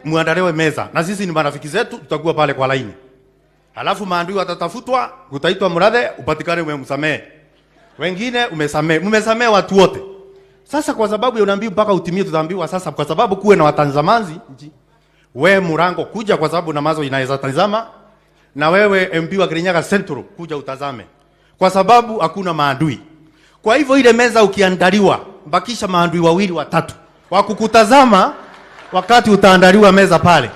muandaliwe meza. Na sisi ni marafiki zetu, tutakuwa pale kwa laini. Halafu maandui watatafutwa, utaitwa mradhe, upatikane umemsamehe. Wengine umesamehe. Mmesamehe watu wote. Sasa kwa sababu ya unaambiwa mpaka utimie, tutaambiwa sasa kwa sababu kuwe na watazamaji, wewe Murango kuja kwa sababu na mazo inaweza tazama, na wewe MP wa Kirinyaga Central kuja utazame. Kwa sababu hakuna maadui. Kwa hivyo ile meza ukiandaliwa, bakisha maadui wawili watatu wa kukutazama wakati utaandaliwa meza pale.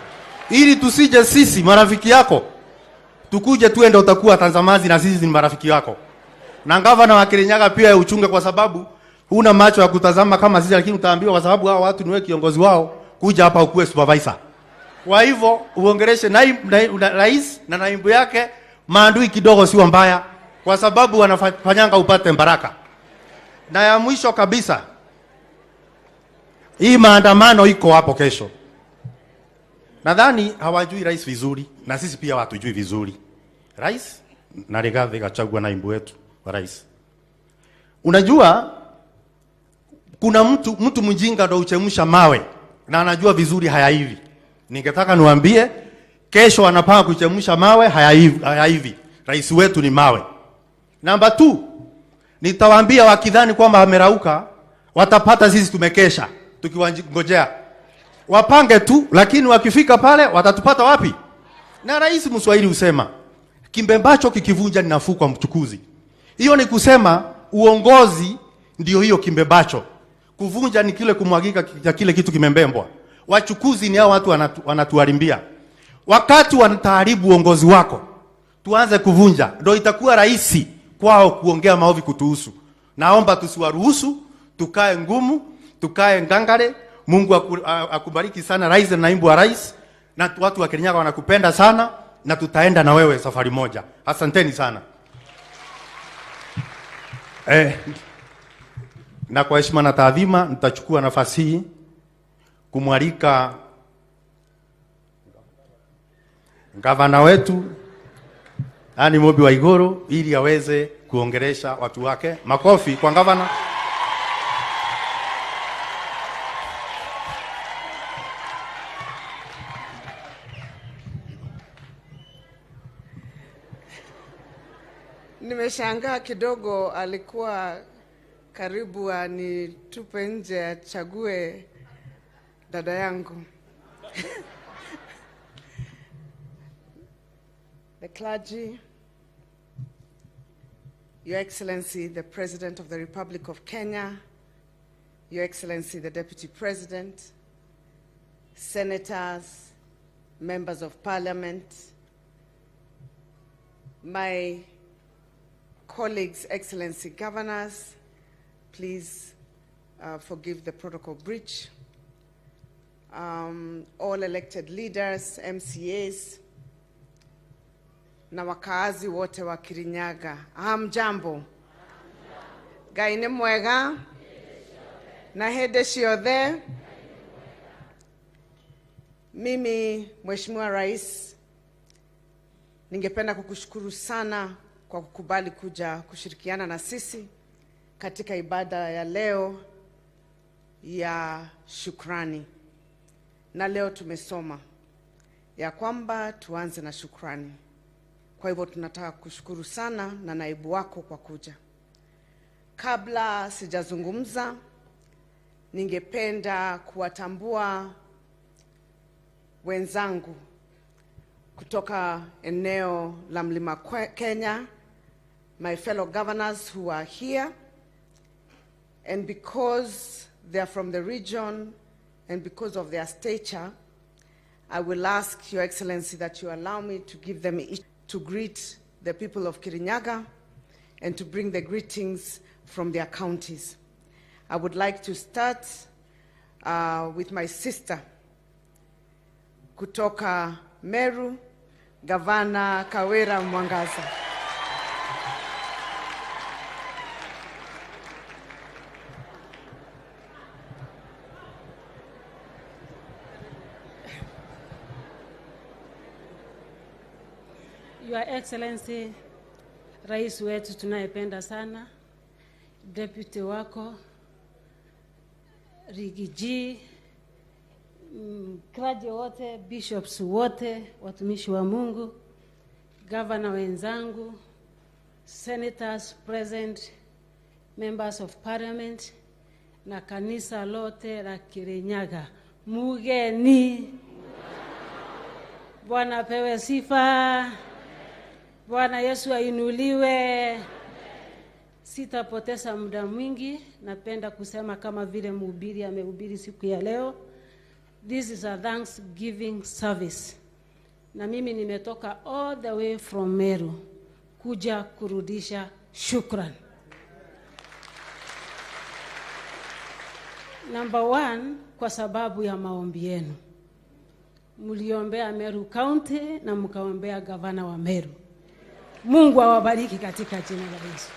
Ili tusije sisi marafiki yako tukuje tuende utakuwa watazamaji na sisi ni marafiki yako. Na gavana wa Kirinyaga pia uchunge kwa sababu huna macho ya kutazama kama sisi, lakini utaambiwa kwa sababu hao watu niwe kiongozi wao, kuja hapa ukuwe supervisor. Kwa hivyo uongeleshe rais na naibu yake, maadui kidogo sio mbaya kwa sababu wanafanyanga upate baraka. Na ya mwisho kabisa, hii maandamano iko hapo kesho. Nadhani hawajui rais vizuri na sisi pia hatujui vizuri. Rais na Rigathi kachagua naibu wetu wa rais. Unajua kuna mtu mjinga ndo uchemsha mawe na anajua vizuri haya hivi. Ningetaka niwaambie kesho anapanga kuchemsha mawe haya hivi. Rais wetu ni mawe. Namba 2, nitawaambia wakidhani kwamba amerauka watapata sisi tumekesha tukiwangojea. Wapange tu, lakini wakifika pale watatupata wapi? Na rais Mswahili usema kimbembacho kikivunja ni nafuu kwa mchukuzi. Hiyo ni kusema uongozi ndio hiyo kimbembacho. Kuvunja ni kile kumwagika ya kile kitu kimembembwa. Wachukuzi ni hao watu wanatuharimbia. Wakati wanataharibu uongozi wako, tuanze kuvunja, ndio itakuwa rahisi kwao kuongea maovi kutuhusu. Naomba tusiwaruhusu, tukae ngumu, tukae ngangare. Mungu akubariki sana rais na naibu wa rais, na watu wa Kirinyaga wanakupenda sana na tutaenda na wewe safari moja. Asanteni sana. Na kwa heshima na taadhima nitachukua nafasi hii kumwalika gavana wetu Ani Mobi wa Igoro ili aweze kuongelesha watu wake. Makofi kwa gavana. Nimeshangaa kidogo, alikuwa karibu anitupe nje achague dada yangu. The clergy, Your Excellency, the President of the Republic of Kenya, Your Excellency, the Deputy President, Senators, Members of Parliament, my colleagues, Excellency Governors, please forgive the protocol breach. All elected leaders, MCAs, na wakaazi wote wa Kirinyaga. Hamjambo. Ngai ni mwega. Na hende ciothe. Mimi Mheshimiwa Rais, ningependa kukushukuru sana kwa kukubali kuja kushirikiana na sisi katika ibada ya leo ya shukrani. Na leo tumesoma ya kwamba tuanze na shukrani. Kwa hivyo tunataka kushukuru sana na naibu wako kwa kuja. Kabla sijazungumza, ningependa kuwatambua wenzangu kutoka eneo la Mlima Kenya, my fellow governors who are here, and because they are from the region and because of their stature, I will ask Your Excellency that you allow me to give them each to greet the people of Kirinyaga and to bring the greetings from their counties. I would like to start with my sister kutoka Meru, Gavana Kawira Mwangaza. Your Excellency, Rais wetu tunayependa sana, Deputy wako, Rigiji, clergy wote, bishops wote, watumishi wa Mungu, governor wenzangu, senators present, members of parliament, na kanisa lote la Kirinyaga. Mugeni. Bwana pewe sifa. Bwana Yesu ainuliwe. Sitapoteza muda mwingi, napenda kusema kama vile mhubiri amehubiri siku ya leo. This is a Thanksgiving service. Na mimi nimetoka all the way from Meru kuja kurudisha shukran. Number one, kwa sababu ya maombi yenu. Mliombea Meru County na mkaombea gavana wa Meru. Mungu awabariki katika jina la Yesu.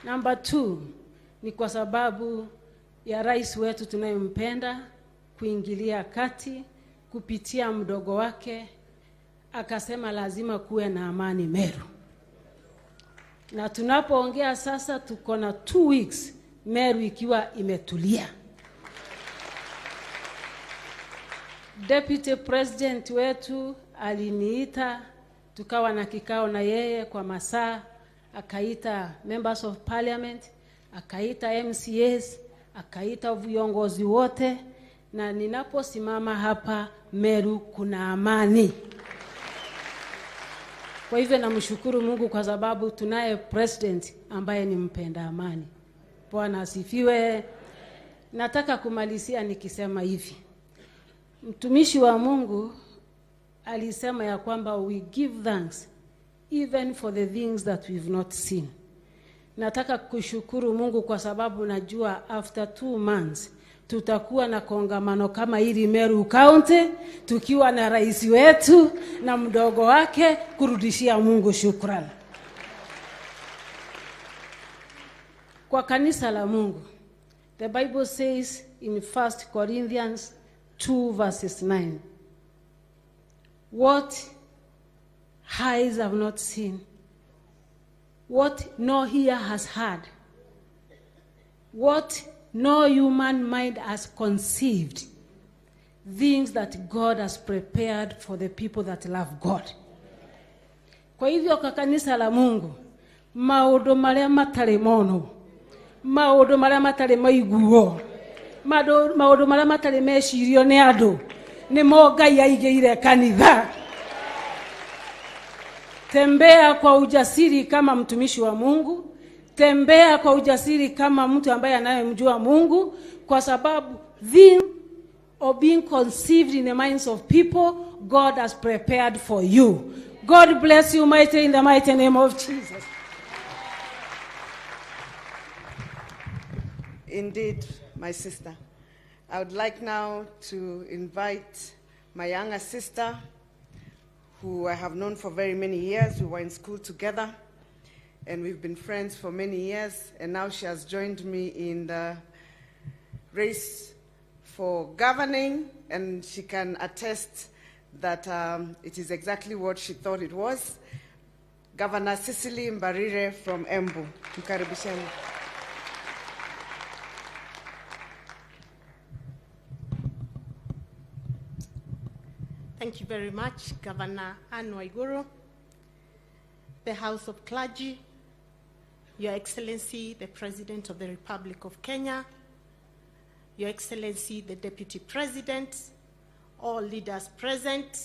Number two, ni kwa sababu ya rais wetu tunayempenda kuingilia kati kupitia mdogo wake, akasema lazima kuwe na amani Meru. Na tunapoongea sasa tuko na 2 weeks Meru ikiwa imetulia. Deputy President wetu aliniita, tukawa na kikao na yeye kwa masaa, akaita members of parliament, akaita MCAs, akaita viongozi wote, na ninaposimama hapa Meru kuna amani. Kwa hivyo namshukuru Mungu kwa sababu tunaye president ambaye ni mpenda amani. Bwana asifiwe. Nataka kumalizia nikisema hivi. Mtumishi wa Mungu alisema ya kwamba we give thanks even for the things that we've not seen. Nataka kushukuru Mungu kwa sababu najua after 2 months tutakuwa na kongamano kama hili Meru County, tukiwa na rais wetu na mdogo wake kurudishia Mungu shukrani. Kwa kanisa la Mungu, the Bible says in 1 Corinthians 2 verses 9, what eyes have not seen, what no ear has heard, what no human mind has conceived, things that God has prepared for the people that love God. Kwa hivyo kwa kanisa la Mungu, maundu maria matari mono, maundu maria matari maiguo, maundu maria matari mecirio ni andu, ni mo Ngai aigeire kanitha. Tembea kwa ujasiri kama mtumishi wa Mungu, tembea kwa ujasiri kama mtu ambaye anayemjua Mungu, kwa sababu being conceived in the minds of people, God has prepared for you. God bless you mighty in the mighty name of Jesus. Indeed, my sister. I would like now to invite my younger sister, who I have known for very many years. We were in school together, and we've been friends for many years, and now she has joined me in the race for governing, and she can attest that it is exactly what she thought it was. Governor Cecily Mbarire from Embu. Mkaribisheni. Thank you very much, Governor Anne Waiguru, the House of Clergy, Your Excellency, the President of the Republic of Kenya, Your Excellency, the Deputy President, all leaders present,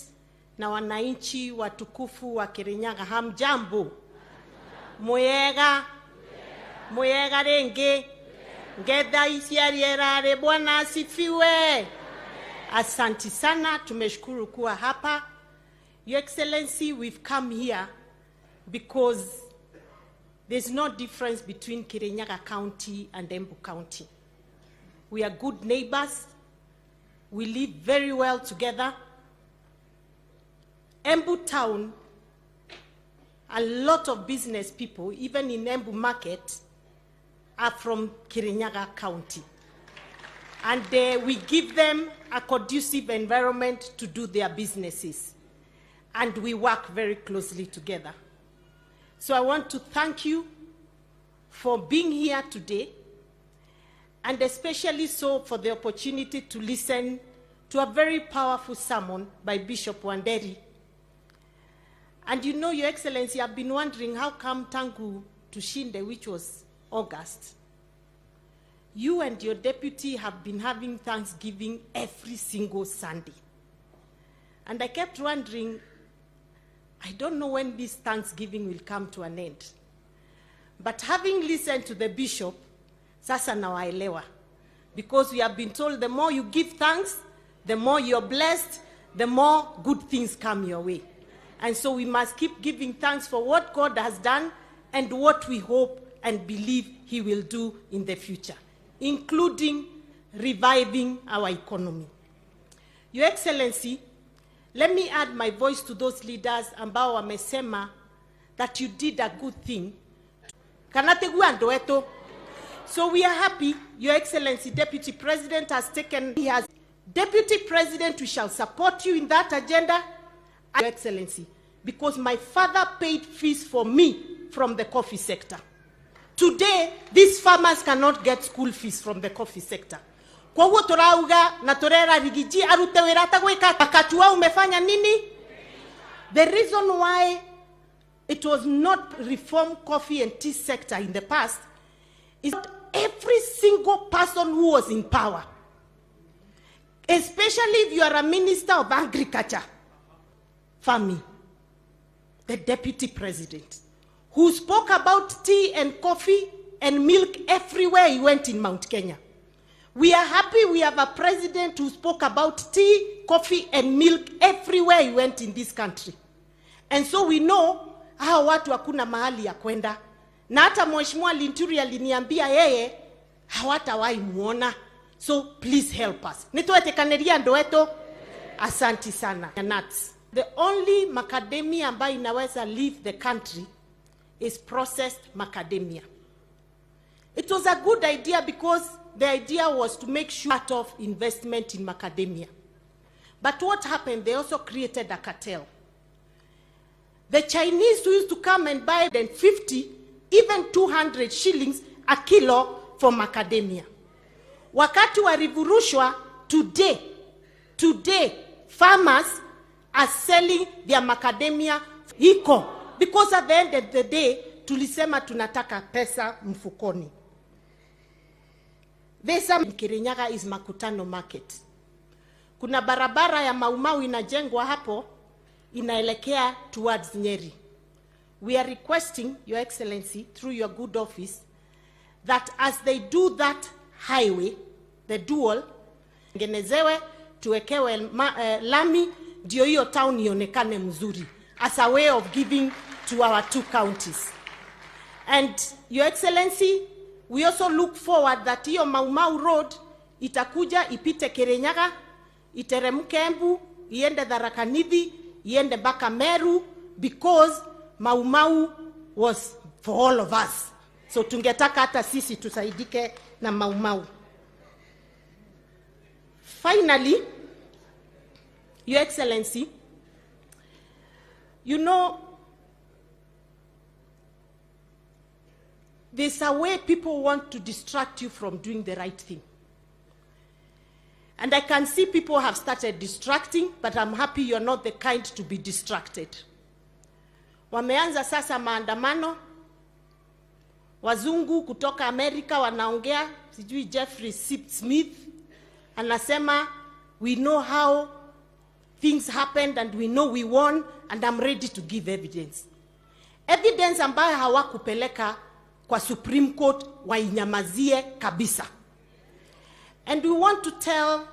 na wananchi watukufu wa Kirinyaga, hamjambo? Mwega? Mwega renge? Ngedha isiarierare, Bwana asifiwe. Asante sana, tumeshukuru kuwa hapa. Your Excellency, we've come here because there's no difference between Kirinyaga County and Embu County. We are good neighbors. We live very well together. Embu town, a lot of business people, even in Embu market, are from Kirinyaga County. And we give them a conducive environment to do their businesses. And we work very closely together. So I want to thank you for being here today, and especially so for the opportunity to listen to a very powerful sermon by Bishop Wanderi. And you know, Your Excellency, I've been wondering how come tangu tushinde, which was August, you and your deputy have been having Thanksgiving every single Sunday. And I kept wondering, I don't know when this Thanksgiving will come to an end. But having listened to the bishop, sasa nawaelewa. Because we have been told the more you give thanks, the more you're blessed, the more good things come your way. And so we must keep giving thanks for what God has done and what we hope and believe he will do in the future, including reviving our economy. Your Excellency, let me add my voice to those leaders ambao wamesema that you did a good thing. So we are happy, Your Excellency, Deputy President has taken, he has, Deputy President, we shall support you in that agenda, Your Excellency, because my father paid fees for me from the coffee sector. Today, these farmers cannot get school fees from the coffee sector. Kwa huo torauga na torera rigiji arute werata gweka wakati wao umefanya nini? The reason why it was not reform coffee and tea sector in the past is that every single person who was in power, especially if you are a minister of agriculture, farming, the deputy president, who spoke about tea and coffee and milk everywhere he went in Mount Kenya. We are happy we have a president who spoke about tea, coffee, and milk everywhere he went in this country. And so we know hawa watu hakuna mahali ya kwenda. Na hata Mheshimiwa Linturi aliniambia yeye hawatawahi muona. So please help us. Nitoetekaneria ndoeto. Asanti sana. Nuts. The only macadamia ambayo inaweza leave the country is processed macadamia. It was a good idea because the idea was to make sure of investment in macadamia. But what happened? They also created a cartel. The Chinese who used to come and buy 50, even 200 shillings a kilo for macadamia. Wakati wa rivurushwa, today, farmers are selling their macadamia hiko. Because at the end of the day, tulisema tunataka pesa mfukoni. There's some in Kirinyaga is Makutano Market. Kuna barabara ya Maumau inajengwa hapo, inaelekea towards Nyeri. We are requesting, Your Excellency, through your good office, that as they do that highway, the dual, ngenezewe, tuwekewe lami, ndio hiyo town ionekane mzuri, as a way of giving to our two counties. And Your Excellency, we also look forward that hiyo Maumau Road itakuja ipite Kirinyaga, iteremke Embu, iende Tharaka Nithi, iende mpaka Meru, because Maumau was for all of us. So tungetaka hata sisi tusaidike na Maumau. Finally, Your Excellency, you know, there's a way people want to distract you from doing the right thing. And I can see people have started distracting, but I'm happy you're not the kind to be distracted. Wameanza sasa maandamano. Wazungu kutoka Amerika wanaongea, sijui Jeffrey Smith anasema, we know how things happened and we know we won and I'm ready to give evidence. Evidence ambayo hawakupeleka kwa Supreme Court wainyamazie kabisa. And we want to tell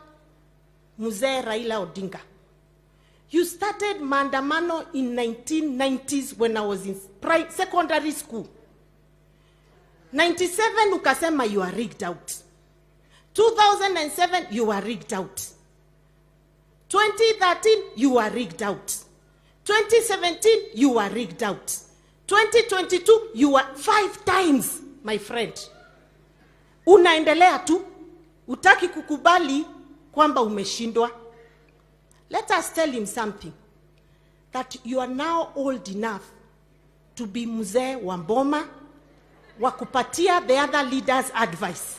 Mzee Raila Odinga, you started maandamano in 1990s when I was in secondary school. 97 ukasema you are rigged out. 2007 you are rigged out. 2013 you are rigged out. 2017 you are rigged out. 2022 you are 5 times, my friend. Unaendelea tu, utaki kukubali kwamba umeshindwa. Let us tell him something, that you are now old enough to be mzee wa mboma, wa kupatia the other leaders advice.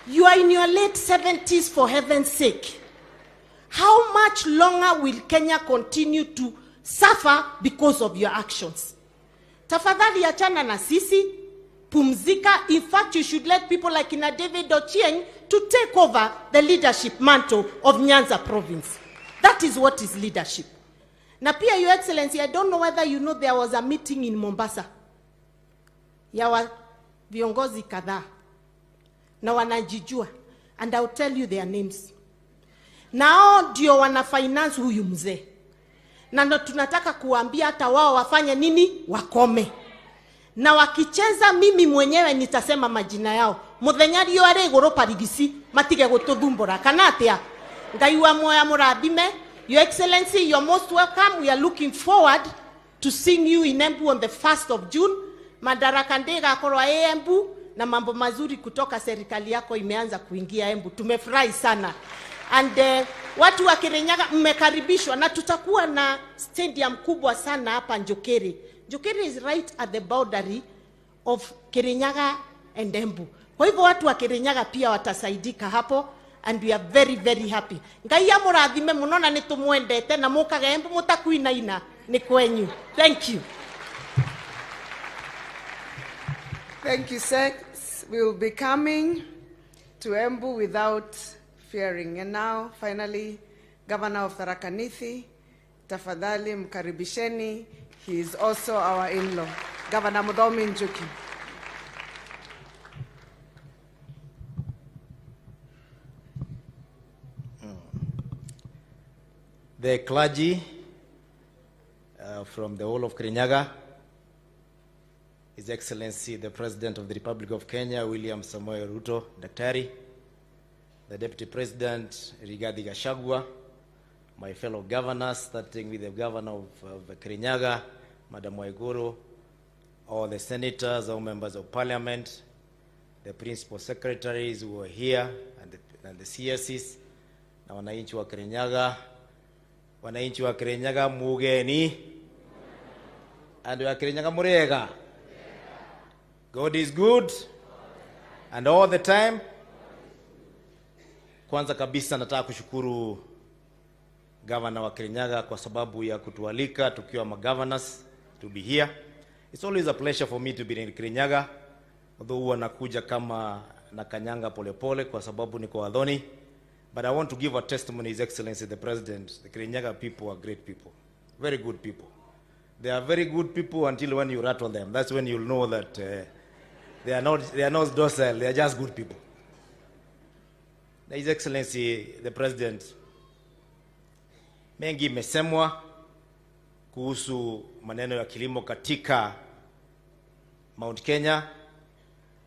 You are in your late 70s, for heaven's sake. how much longer will Kenya continue to suffer because of your actions? Tafadhali achana na sisi, pumzika. In fact, you should let people like Ina David Ochieng to take over the leadership mantle of Nyanza province. That is what is leadership. Na pia, Your Excellency, I don't know whether you know there was a meeting in Mombasa ya viongozi kadhaa na wanajijua, and I'll tell you their names. Nao ndio wana finance huyu mzee, na ndo tunataka kuambia hata wao wafanye nini, wakome. Na wakicheza, mimi mwenyewe nitasema majina yao. Muthenyari yo ari iguru parigisi matige gututhumbura kana atia. Ngai wa moya murathime. Your Excellency, you're most welcome. We are looking forward to seeing you in Embu on the 1st of June. Madaraka ndega korwa Embu na mambo mazuri kutoka serikali yako imeanza kuingia Embu. Tumefurahi sana. And watu wa Kirinyaga mmekaribishwa, na tutakuwa na stadium kubwa sana hapa Njokere. Njokere is right at the boundary of Kirinyaga and Embu. Kwa hivyo watu wa Kirinyaga pia watasaidika hapo, and we are very, very happy. Ngai amurathime muno na nitumwendete na mukaga Embu mutakuinaina ni kwenyu. Thank you. Thank you, sir. We will be coming to Embu without fearing. And now, finally, Governor of Tharaka Nithi, tafadhali mkaribisheni. He is also our in-law, Governor Mudhomi Njuki. The clergy from the whole of Kirinyaga, His Excellency the President of the Republic of Kenya, William Samoei Ruto, Daktari, the Deputy President, Rigathi Gachagua, my fellow governors, starting with the Governor of Kirinyaga, Madam Waiguru, all the senators, all members of Parliament, the principal secretaries who are here, and the CSCs, na wananchi wa Kirinyaga, mugeni, and wa Kirinyaga murega. God is good, and all the time. Kwanza kabisa nataka kushukuru Governor wa Kirinyaga kwa sababu ya kutualika tukiwa ma-governors to be here. It's always a pleasure for me to be in Kirinyaga, although huwa nakuja kama nakanyanga polepole kwa sababu niko wadhoni. But I want to give a testimony, His Excellency the President. The Kirinyaga people are great people, very good people. They are very good people until when you rattle them. That's when you'll know that they are not docile. They are just good people. His Excellency the President, mengi mesemwa kuhusu maneno ya kilimo katika Mount Kenya,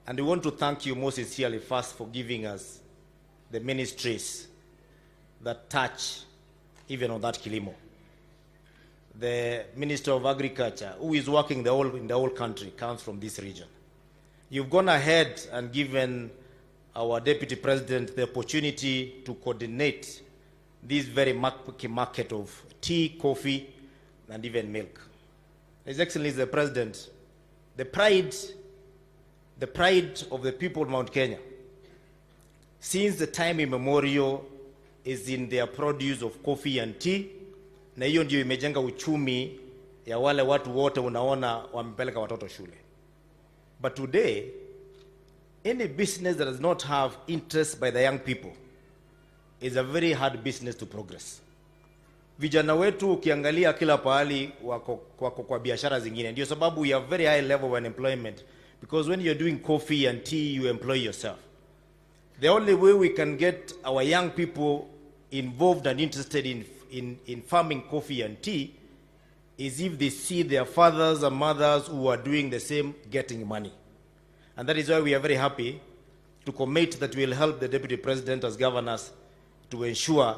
and we want to thank you most sincerely first for giving us the ministries that touch even on that kilimo. The Minister of Agriculture, who is working in the whole country, comes from this region. You've gone ahead and given our Deputy President the opportunity to coordinate this very market of tea, coffee, and even milk. His Excellency the President, the pride of the people of Mount Kenya, since the time immemorial, is in their produce of coffee and tea, na hiyo ndio imejenga uchumi ya wale watu wote unaona wamepeleka watoto shule. But today, any business that does not have interest by the young people is a very hard business to progress. Vijana wetu ukiangalia kila pahali wako kwa biashara zingine. Ndio sababu we have very high level of unemployment, because when you're doing coffee and tea, you employ yourself. The only way we can get our young people involved and interested in farming coffee and tea is if they see their fathers and mothers who are doing the same getting money. And that is why we are very happy to commit that we will help the Deputy President as governors to ensure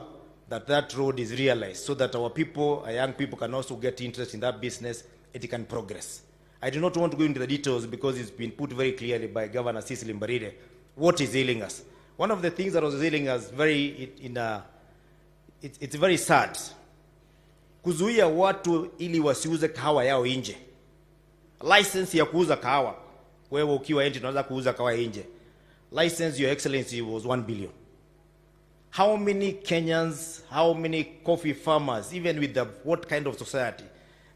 that that road is realized, so that our people, our young people, can also get interest in that business, it can progress. I do not want to go into the details because it's been put very clearly by Governor Cecily Mbarire what is ailing us. One of the things that was ailing us it's very sad. Kuzuia watu ili wasiuze kahawa yao nje. License ya kuuza kahawa, wewe ukiwa nje unaweza kuuza kahawa nje. License, Your Excellency, was 1 billion. How many Kenyans, how many coffee farmers, even with what kind of society,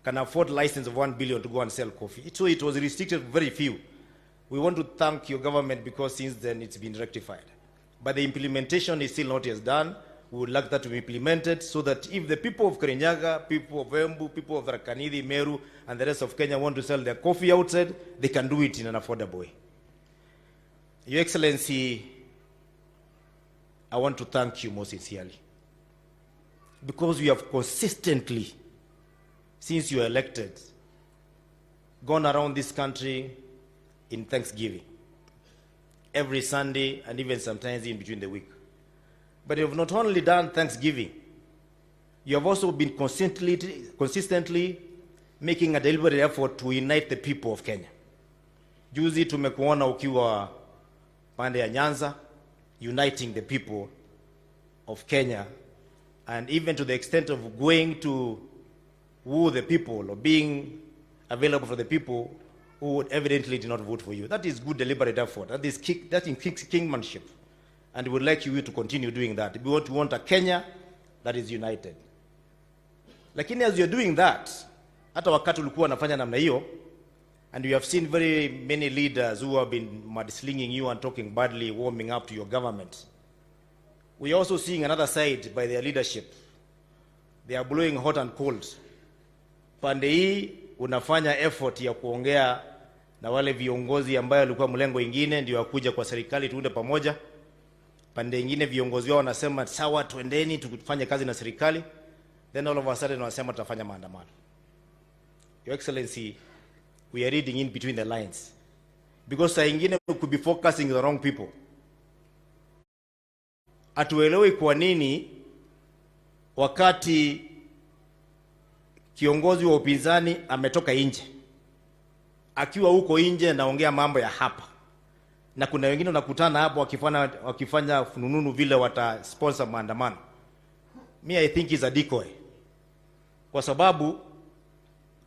can afford license of 1 billion to go and sell coffee? So it was restricted to very few. We want to thank your government because since then it's been rectified. But the implementation is still not yet done. We would like that to be implemented so that if the people of Kirinyaga, people of Embu, people of Rakanidi, Meru, and the rest of Kenya want to sell their coffee outside, they can do it in an affordable way. Your Excellency, I want to thank you most sincerely because you have consistently, since you were elected, gone around this country in Thanksgiving every Sunday and even sometimes in between the week. But you have not only done Thanksgiving, you have also been consistently making a deliberate effort to unite the people of Kenya. Juzi tumekuona ukiwa pande ya Nyanza, uniting the people of Kenya, and even to the extent of going to woo the people or being available for the people who would evidently did not vote for you. That is good deliberate effort. That is kingmanship. And we would like you to continue doing that. We want a Kenya that is united. Lakini as you're doing that, hata wakati ulikuwa nafanya namna hiyo, and we have seen very many leaders who have been mudslinging you and talking badly, warming up to your government. We are also seeing another side by their leadership. They are blowing hot and cold. Pande hii unafanya effort ya kuongea na wale viongozi ambayo walikuwa mlengo ingine ndio wakuja kwa serikali tuunde pamoja. Pande ingine viongozi wao wanasema sawa tuendeni tufanye kazi na serikali. Then all of a sudden wanasema tutafanya maandamano. Your Excellency, we are reading in between the lines. Because saa ingine we could be focusing the wrong people. Atuelewe kwa nini wakati kiongozi wa upinzani ametoka nje, akiwa huko nje naongea mambo ya hapa, na kuna wengine wanakutana hapo wakifanya funununu vile wata sponsor maandamano. I think is a decoy, kwa sababu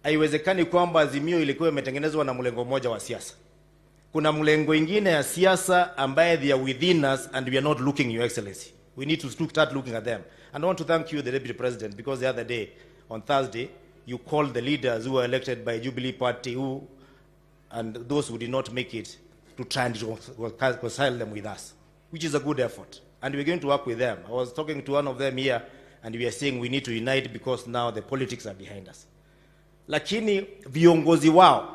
haiwezekani kwamba Azimio ilikuwa imetengenezwa na mlengo mmoja wa siasa. Kuna mlengo ingine ya siasa ambaye they are within us and we are not looking, Your Excellency. We need to start looking at them. And I want to thank you, the Deputy President, because the other day, on Thursday, you called the leaders who were elected by Jubilee Party and those who did not make it to try and reconcile them with us, which is a good effort. And we're going to work with them. I was talking to one of them here, and we are saying we need to unite because now the politics are behind us. Lakini viongozi wao,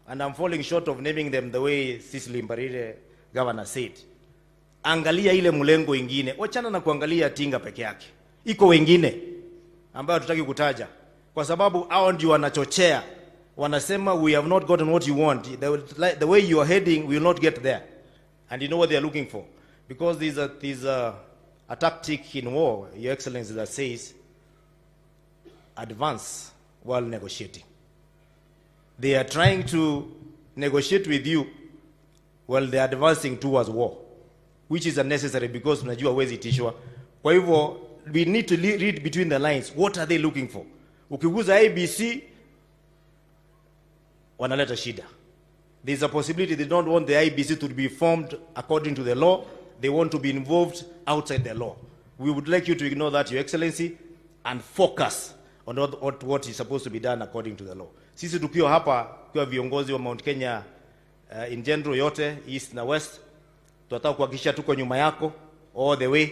and I'm falling short of naming them the way Cecily Mbarire, governor, said, angalia ile mlengo ingine, wachana na kuangalia Tinga peke yake. Iko wengine ambao tutaki kutaja, kwa sababu hao ndio wanachochea, wanasema we have not gotten what you want, the way you are heading we will not get there. And you know what they are looking for, because there's a tactic in war, Your Excellency, that says advance while negotiating. They are trying to negotiate with you while they are advancing towards war, which is unnecessary because unajua huwezi tishwa. Kwa hivyo we need to read between the lines. What are they looking for? Ukiguza ABC wanaleta shida. There's a possibility they don't want the IBC to be formed according to the law. They want to be involved outside the law. We would like you to ignore that, Your Excellency, and focus on what is supposed to be done according to the law. Sisi tukiwa hapa kwa viongozi wa Mount Kenya in general yote, east na west, tunataka kuhakikisha tuko nyuma yako all the way,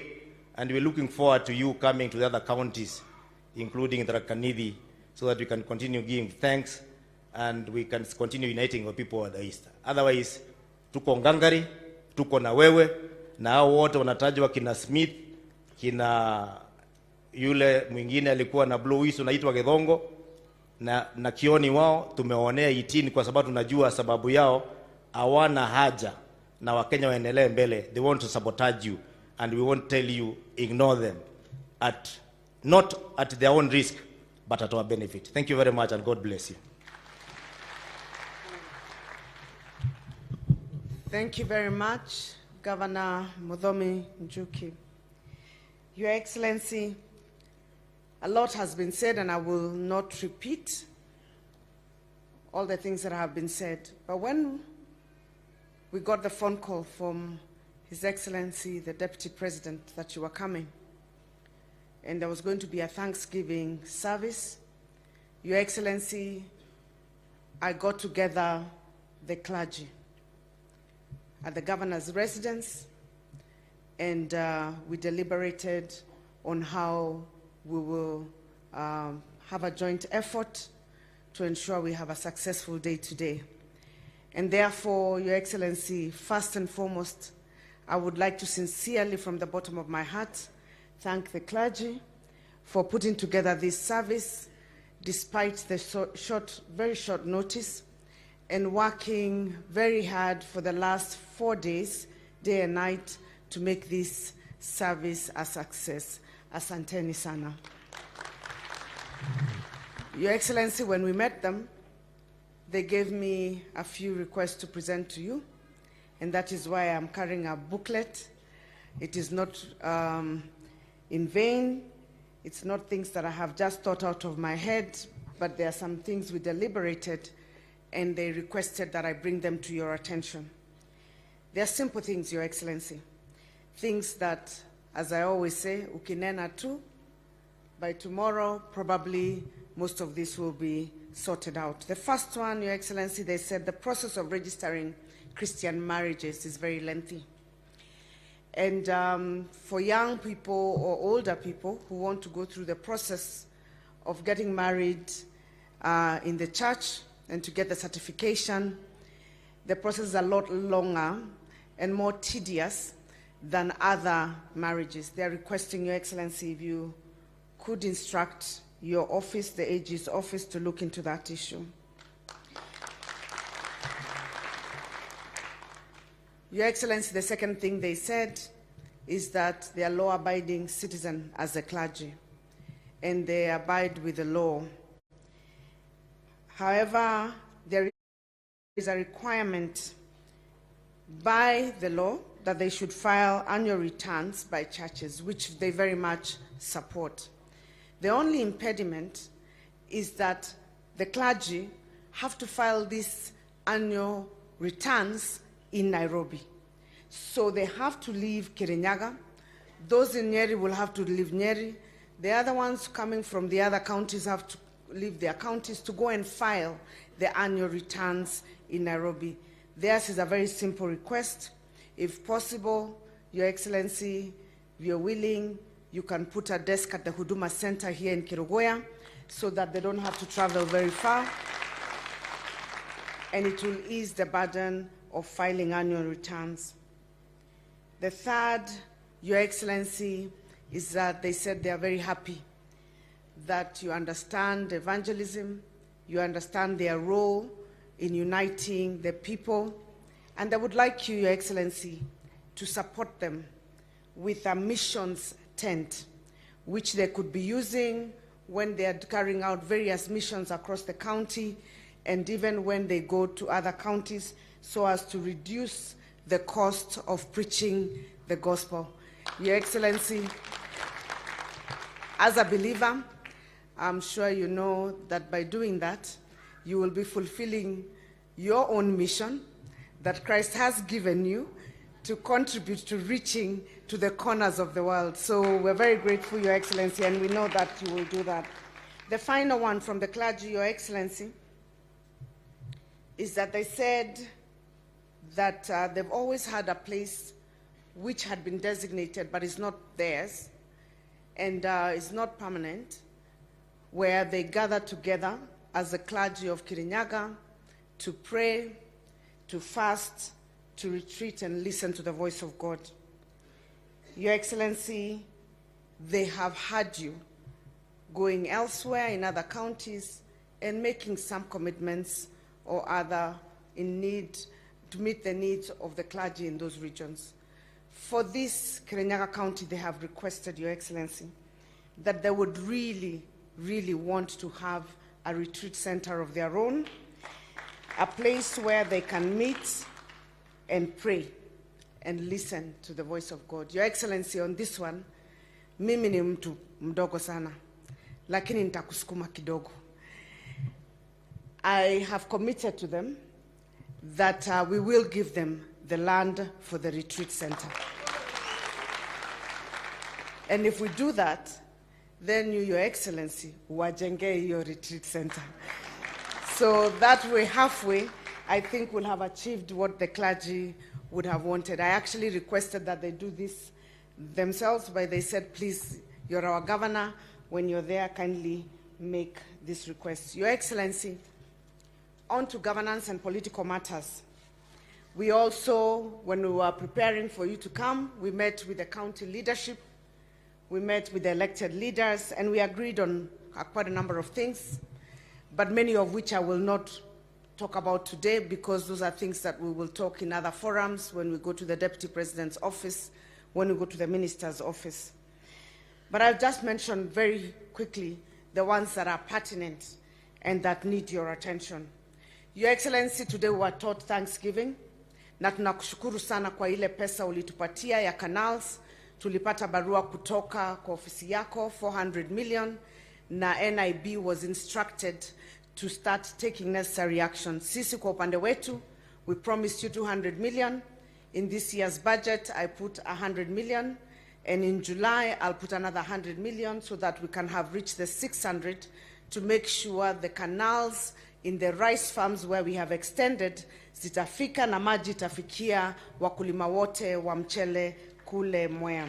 and we're looking forward to you coming to the other counties, including Tharaka Nithi, so that we can continue giving thanks and we can continue uniting the people of the east. Otherwise, tuko ngangari, tuko na wewe, na hao wote wanatajwa kina Smith, kina yule mwingine alikuwa na blue hizo naitwa Gedongo, na Kioni wao tumeonea 18 kwa sababu tunajua sababu yao hawana haja na Wakenya waendelee mbele. They want to sabotage you, and we won't tell you ignore them, not at their own risk but at our benefit. Thank you very much and God bless you. Thank you very much, Governor Muthomi Njuki. Your Excellency, a lot has been said and I will not repeat all the things that have been said. But when we got the phone call from His Excellency, the Deputy President, that you were coming. And there was going to be a Thanksgiving service. Your Excellency, I got together the clergy at the governor's residence, and we deliberated on how we will have a joint effort to ensure we have a successful day today. And therefore, Your Excellency, first and foremost, I would like to sincerely, from the bottom of my heart, thank the clergy for putting together this service despite the very short notice, and working very hard for the last 4 days, day and night, to make this service a success. Asanteni sana. Your Excellency, when we met them, they gave me a few requests to present to you, and that is why I'm carrying a booklet. It is not in vain. It's not things that I have just thought out of my head, but there are some things we deliberated, and they requested that I bring them to your attention. They are simple things, Your Excellency. Things that, as I always say, ukinena tu, by tomorrow, probably most of this will be sorted out. The first one, Your Excellency, they said the process of registering Christian marriages is very lengthy. And for young people or older people who want to go through the process of getting married in the church and to get the certification, the process is a lot longer and more tedious than other marriages. They're requesting, Your Excellency, if you could instruct your office, the AG's office, to look into that issue. Your Excellency, the second thing they said is that they are law-abiding citizens as a clergy, and they abide with the law. However, there is a requirement by the law that they should file annual returns by churches, which they very much support. The only impediment is that the clergy have to file these annual returns in Nairobi. So they have to leave Kirinyaga. Those in Nyeri will have to leave Nyeri. The other ones coming from the other counties have to leave their counties to go and file the annual returns in Nairobi. Theirs is a very simple request. If possible, Your Excellency, if you're willing, you can put a desk at the Huduma Center here in Kerugoya so that they don't have to travel very far, and it will ease the burden of filing annual returns. The third, Your Excellency, is that they said they are very happy that you understand evangelism, you understand their role in uniting the people, and I would like you, Your Excellency, to support them with a missions tent, which they could be using when they are carrying out various missions across the county, and even when they go to other counties, so as to reduce the cost of preaching the gospel. Your Excellency, as a believer, I'm sure you know that by doing that, you will be fulfilling your own mission that Christ has given you to contribute to reaching to the corners of the world. So we're very grateful, Your Excellency, and we know that you will do that. The final one from the clergy, Your Excellency, is that they said that they've always had a place which had been designated but is not theirs and is not permanent, where they gather together as the clergy of Kirinyaga to pray, to fast, to retreat and listen to the voice of God. Your Excellency, they have had you going elsewhere in other counties and making some commitments or other in need to meet the needs of the clergy in those regions. For this Kirinyaga County, they have requested, Your Excellency, that they would really, really want to have a retreat center of their own, a place where they can meet and pray and listen to the voice of God. Your Excellency, on this one, mimi ni mtu mdogo sana, lakini nitakusukuma kidogo. I have committed to them that we will give them the land for the retreat center. And if we do that, then you, Your Excellency, wajenge your retreat center. So that way, halfway, I think we'll have achieved what the clergy would have wanted. I actually requested that they do this themselves, but they said, please, you're our governor. When you're there, kindly make this request. Your Excellency, on to governance and political matters. We also, when we were preparing for you to come, we met with the county leadership, we met with the elected leaders, and we agreed on quite a number of things, but many of which I will not talk about today because those are things that we will talk in other forums when we go to the Deputy President's office, when we go to the Minister's office. But I'll just mention very quickly the ones that are pertinent and that need your attention. Your Excellency, today we were taught Thanksgiving, na tunakushukuru sana kwa ile pesa ulitupatia ya canals. Tulipata barua kutoka kwa ofisi yako, 400 million, na NIB was instructed to start taking necessary action. Sisi kwa upande wetu, we promised you 200 million. In this year's budget, I put 100 million. And in July, I'll put another 100 million so that we can have reached the 600 to make sure the canals in the rice farms where we have extended zitafika na maji itafikia wakulima wote wa mchele kule Mwea.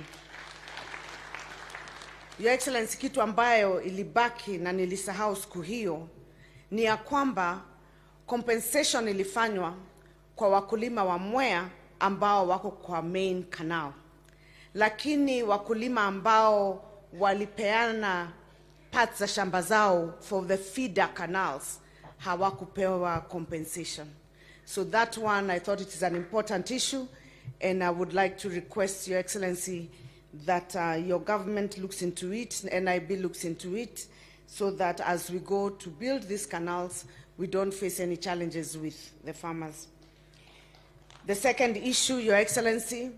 Your Excellency, kitu ambayo ilibaki na nilisahau siku hiyo ni ya kwamba compensation ilifanywa kwa wakulima wa Mwea ambao wako kwa main canal. Lakini wakulima ambao walipeana parts za shamba zao for the feeder canals hawakupewa compensation. So that one, I thought it is an important issue, and I would like to request, Your Excellency, that your government looks into it, NIB looks into it, so that as we go to build these canals, we don't face any challenges with the farmers. The second issue, Your Excellency,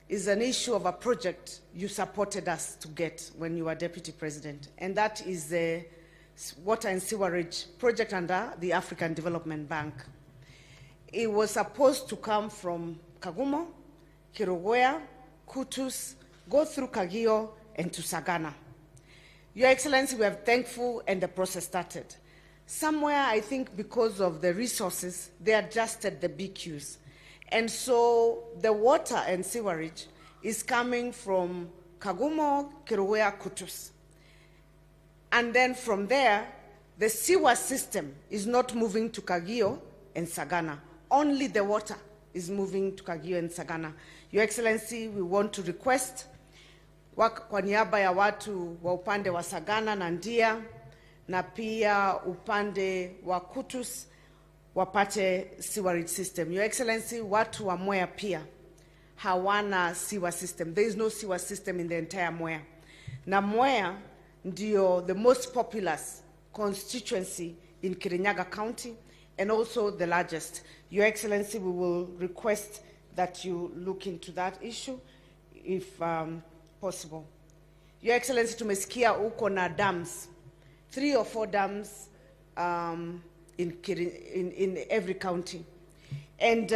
is an issue of a project you supported us to get when you were Deputy President, and that is the water and sewerage project under the African Development Bank. It was supposed to come from Kagumo, Kerugoya, Kutus, go through Kagio, and to Sagana. Your Excellency, we are thankful, and the process started. Somewhere, I think because of the resources, they adjusted the BQs. And so the water and sewerage is coming from Kagumo, Kerugoya, Kutus. And then from there, the sewer system is not moving to Kagio and Sagana. Only the water is moving to Kagio and Sagana. Your Excellency, we want to request kwa niaba ya watu wa upande wa Sagana na Ndia na pia upande wa Kutus wapate sewerage system. Your Excellency, watu wa Mwea pia hawana sewer system. There is no sewer system in the entire Mwea. Na Mwea ndio the most populous constituency in Kirinyaga County and also the largest. Your Excellency, we will request that you look into that issue if possible. Your Excellency, tumesikia uko na dams, 3 or 4 dams in every county. And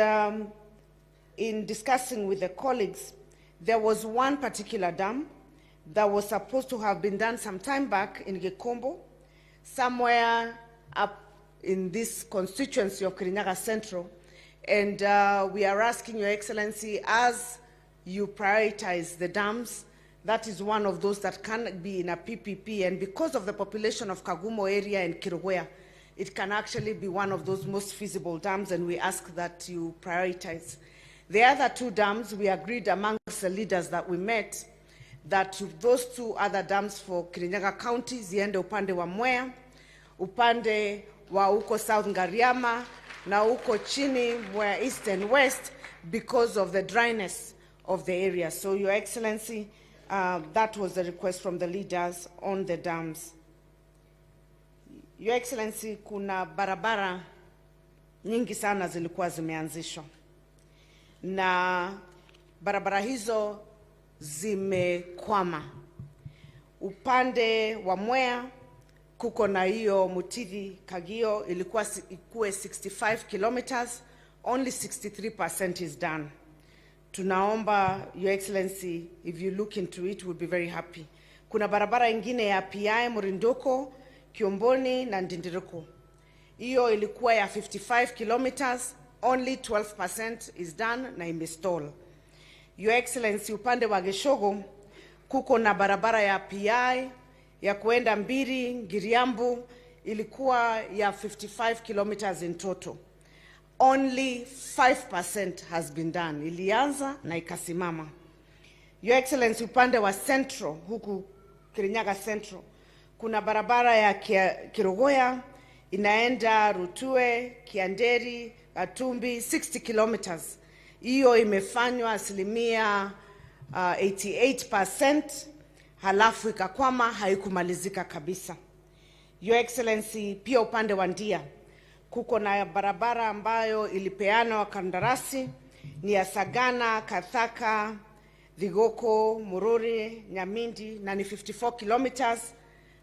in discussing with the colleagues, there was one particular dam that was supposed to have been done some time back in Gekombo, somewhere up in this constituency of Kirinyaga Central. And we are asking Your Excellency, as you prioritize the dams, that is one of those that can be in a PPP, and because of the population of Kagumo area and Kerugoya, it can actually be one of those most feasible dams, and we ask that you prioritize. The other 2 dams, we agreed amongst the leaders that we met that those 2 other dams for Kirinyaga County ziende upande wa Mwea, upande wa uko South Ngariama, na uko chini Mwea East and West because of the dryness of the area. So Your Excellency, that was the request from the leaders on the dams. Your Excellency, kuna barabara nyingi sana zilikuwa zimeanzishwa. Na barabara hizo zimekwama. Upande wa Mwea kuko na hiyo Mutithi Kagio ilikuwa ikuwe 65 kilometers only 63% is done. Tunaomba, Your Excellency, if you look into it, we'll be very happy. Kuna barabara ingine ya PI Murindoko, Kiomboni na Ndindiriko. Iyo ilikuwa ya 55 kilometers, only 12% is done na imestall. Your Excellency, upande wa Geshogo, kuko na barabara ya PI ya kuenda Mbiri, Ngiriambu, ilikuwa ya 55 kilometers in total. Only 5% has been done. Ilianza na ikasimama. Your Excellency, upande wa Central, huku Kirinyaga Central, kuna barabara ya Kerugoya, inaenda Rutue, Kianderi, Gatumbi, 60 kilometers. Iyo imefanywa asilimia 88%, halafu ikakwama, haikumalizika kabisa. Your Excellency, pia upande wa Ndia, kuko na barabara ambayo ilipeana wa kandarasi, ni ya Sagana, Kathaka, Vigoko, Mururi, Nyamindi, na ni 54 kilometers,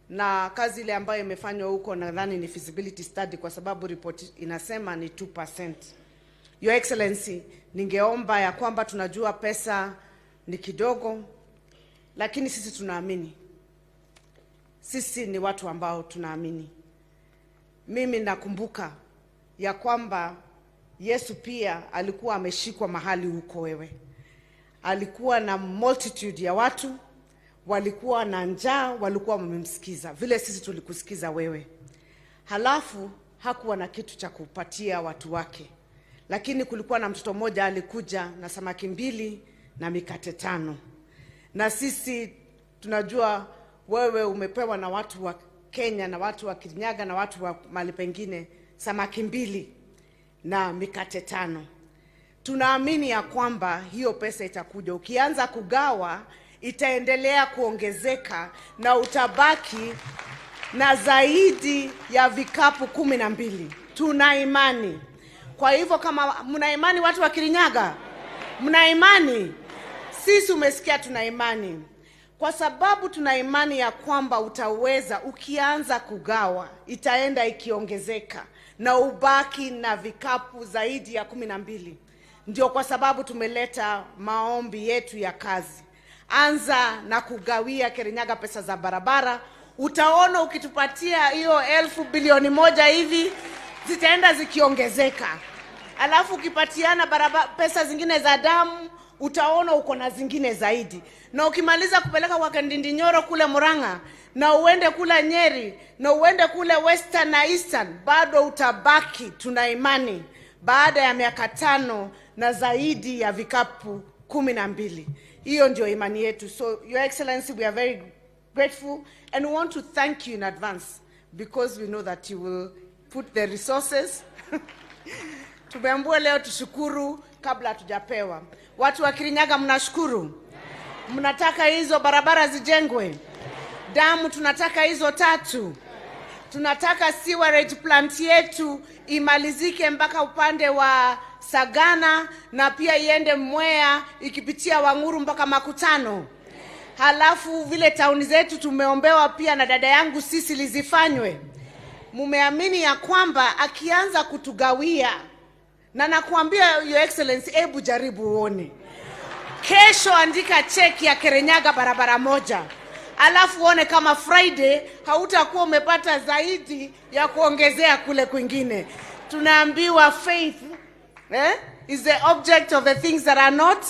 na kazi ile ambayo imefanywa huko nadhani ni feasibility study kwa sababu report inasema ni 2%. Your Excellency, ningeomba ya kwamba tunajua pesa ni kidogo, lakini sisi tunaamini. Sisi ni watu ambao tunaamini. Mimi nakumbuka ya kwamba Yesu pia alikuwa ameshikwa mahali huko wewe. Alikuwa na multitude ya watu, walikuwa na njaa, walikuwa wamemsikiza. Vile sisi tulikusikiza wewe. Halafu hakuwa na kitu cha kupatia watu wake. Lakini kulikuwa na mtoto mmoja alikuja na samaki 2 na mikate 5. Na sisi tunajua wewe umepewa na watu wa Kenya na watu wa Kirinyaga na watu wa mahali pengine samaki 2 na mikate 5. Tunaamini ya kwamba hiyo pesa itakuja. Ukianza kugawa, itaendelea kuongezeka na utabaki na zaidi ya vikapu 12. Tuna imani. Kwa hivyo kama mna imani watu wa Kirinyaga, mna imani, sisi umesikia tuna imani. Kwa sababu tuna imani ya kwamba utaweza, ukianza kugawa, itaenda ikiongezeka na ubaki na vikapu zaidi ya 12. Ndio kwa sababu tumeleta maombi yetu ya kazi. Anza na kugawia Kirinyaga pesa za barabara. Utaona ukitupatia hiyo 1,000 bilioni 1 hivi, zitaenda zikiongezeka. Alafu ukipatiana pesa zingine za damu, utaona uko na zingine zaidi. Na ukimaliza kupeleka kwa Kandinyoro kule Murang'a, na uende kule Nyeri, na uende kule Western na Eastern, bado utabaki, tuna imani, baada ya miaka 5 na zaidi ya vikapu 12. Hiyo ndio imani yetu. So, Your Excellency, we are very grateful and we want to thank you in advance because we know that you will put the resources. Tumeambiwa leo tushukuru kabla hatujapewa. Watu wa Kirinyaga mnashukuru? Mnataka hizo barabara zijengwe? Damu tunataka hizo 3. Tunataka sewerage plant yetu imalizike mpaka upande wa Sagana na pia iende Mwea ikipitia Wanguru mpaka Makutano. Halafu vile tauni zetu tumeombewa pia na dada yangu sisi lizifanywe. Mumeamini ya kwamba akianza kutugawia, na nakuambia Your Excellency, hebu jaribu uone. Kesho andika cheki ya Kirinyaga barabara 1. Alafu uone kama Friday hautakuwa umepata zaidi ya kuongezea kule kwingine. Tunaambiwa faith is the object of the things that are not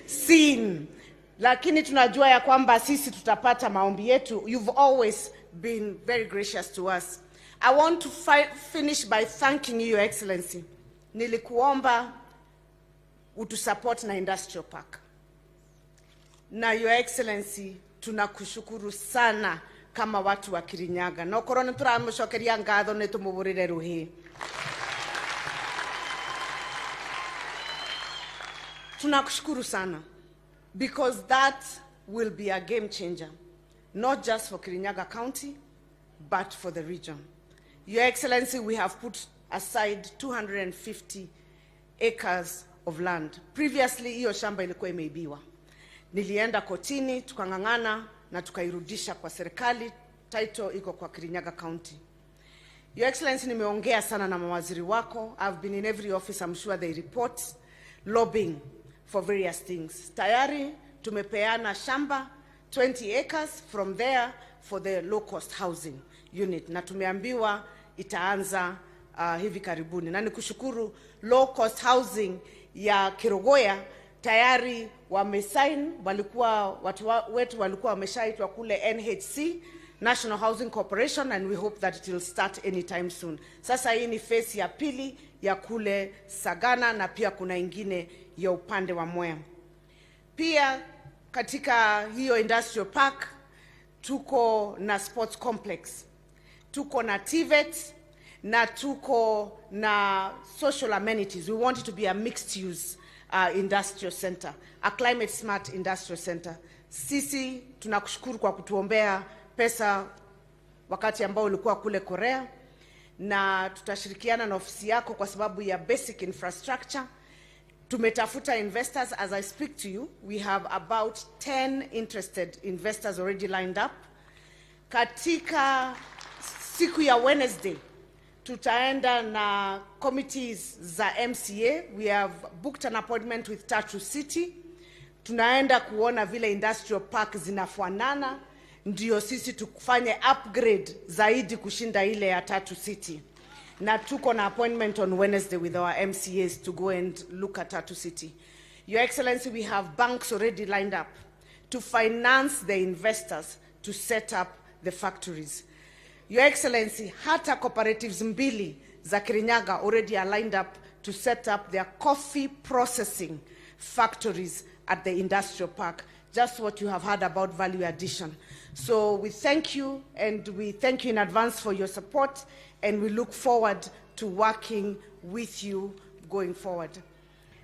seen. Lakini tunajua ya kwamba sisi tutapata maombi yetu. You've always been very gracious to us. I want to finish by thanking you, Your Excellency. Nilikuomba utusupport na industrial park. Na Your Excellency, tunakushukuru sana kama watu wa Kirinyaga. Na korona turamushokeria ngatho netumuburire ruhi. Tunakushukuru sana because that will be a game changer, not just for Kirinyaga County but for the region. Your Excellency, we have put aside 250 acres of land. Previously, hiyo shamba ilikuwa imeibiwa. Nilienda kotini, tukangangana na tukairudisha kwa serikali. Title iko kwa Kirinyaga County. Your Excellency, nimeongea sana na mawaziri wako. I've been in every office, I'm sure they report lobbying for various things. Tayari tumepeana shamba 20 acres from there for the low cost housing unit, na tumeambiwa itaanza hivi karibuni. Na nikushukuru low cost housing ya Kerugoya tayari wamesign, watu wetu walikuwa wameshaitwa kule NHC, National Housing Corporation, and we hope that it will start anytime soon. Sasa hii ni phase ya pili ya kule Sagana, na pia kuna ingine ya upande wa Mwea. Pia katika hiyo industrial park tuko na sports complex, tuko na TVET, na tuko na social amenities. We want it to be a mixed use industrial center, a climate smart industrial center. Sisi tunakushukuru kwa kutuombea pesa wakati ambao ulikuwa kule Korea, na tutashirikiana na ofisi yako kwa sababu ya basic infrastructure. Tumetafuta investors. As I speak to you, we have about 10 interested investors already lined up. Katika siku ya Wednesday tutaenda na committees za MCA. We have booked an appointment with Tatu City. Tunaenda kuona vile industrial park zinafanana, ndio sisi tufanye upgrade zaidi kushinda ile ya Tatu City. Na tuko na appointment on Wednesday with our MCAs to go and look at Tatu City. Your Excellency, we have banks already lined up to finance the investors to set up the factories. Your Excellency, hata cooperatives mbili za Kirinyaga already are lined up to set up their coffee processing factories at the industrial park. Just what you have heard about value addition. So we thank you, and we thank you in advance for your support, and we look forward to working with you going forward.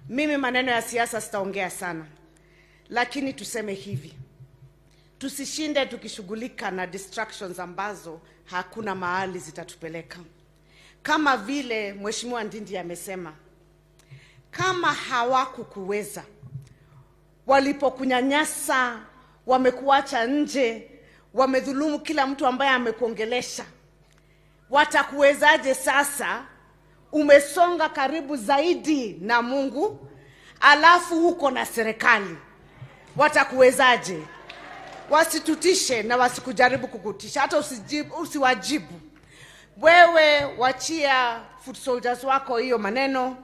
Mimi maneno ya siasa sitaongea sana, lakini tuseme hivi: tusishinde tukishughulika na distractions ambazo hakuna mahali zitatupeleka. Kama vile Mheshimiwa Ndindi amesema, kama hawakukuweza, walipokunyanyasa, wamekuacha nje, wamedhulumu kila mtu ambaye amekuongelesha, watakuwezaje sasa? Umesonga karibu zaidi na Mungu, alafu huko na serikali, watakuwezaje? Wasitutishe na wasikujaribu kukutisha, hata usiwajibu. Wewe wachia foot soldiers wako hiyo maneno.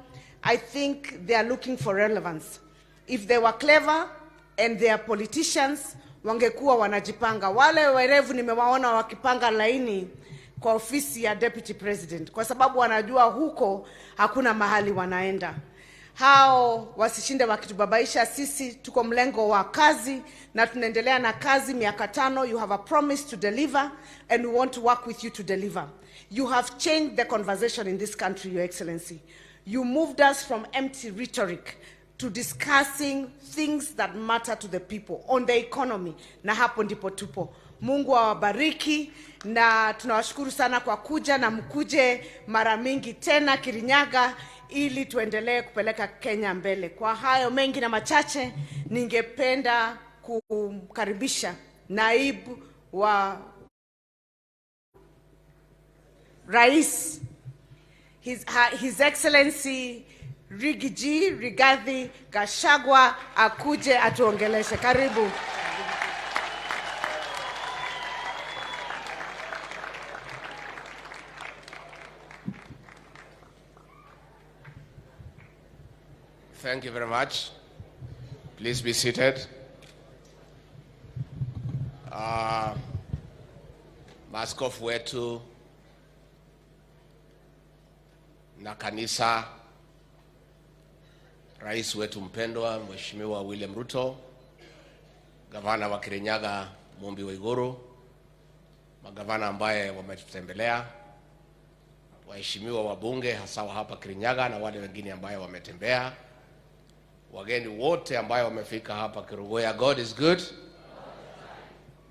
I think they are looking for relevance. If they were clever and they are politicians, wangekuwa wanajipanga. Wale werevu nimewaona wakipanga laini kwa ofisi ya Deputy President, kwa sababu wanajua huko hakuna mahali wanaenda. Hao wasishinde wakitubabaisha. Sisi tuko mlengo wa kazi na tunaendelea na kazi miaka 5. You have a promise to deliver, and we want to work with you to deliver. You have changed the conversation in this country, Your Excellency. You moved us from empty rhetoric to discussing things that matter to the people on the economy, na hapo ndipo tupo. Mungu awabariki, na tunawashukuru sana kwa kuja, na mkuje mara mingi tena Kirinyaga ili tuendelee kupeleka Kenya mbele. Kwa hayo mengi na machache, ningependa kumkaribisha naibu wa Rais, His Excellency Rigathi Gachagua, akuje atuongeleshe. Karibu. Thank you very much. Please be seated. Maaskofu wetu na kanisa, rais wetu mpendwa Mheshimiwa William Ruto, gavana wa Kirinyaga Mumbi Waiguru, magavana ambaye wametutembelea, waheshimiwa wabunge hasa wa hapa Kirinyaga na wale wengine ambaye wametembea, wageni wote ambaye wamefika hapa Kerugoya. God is good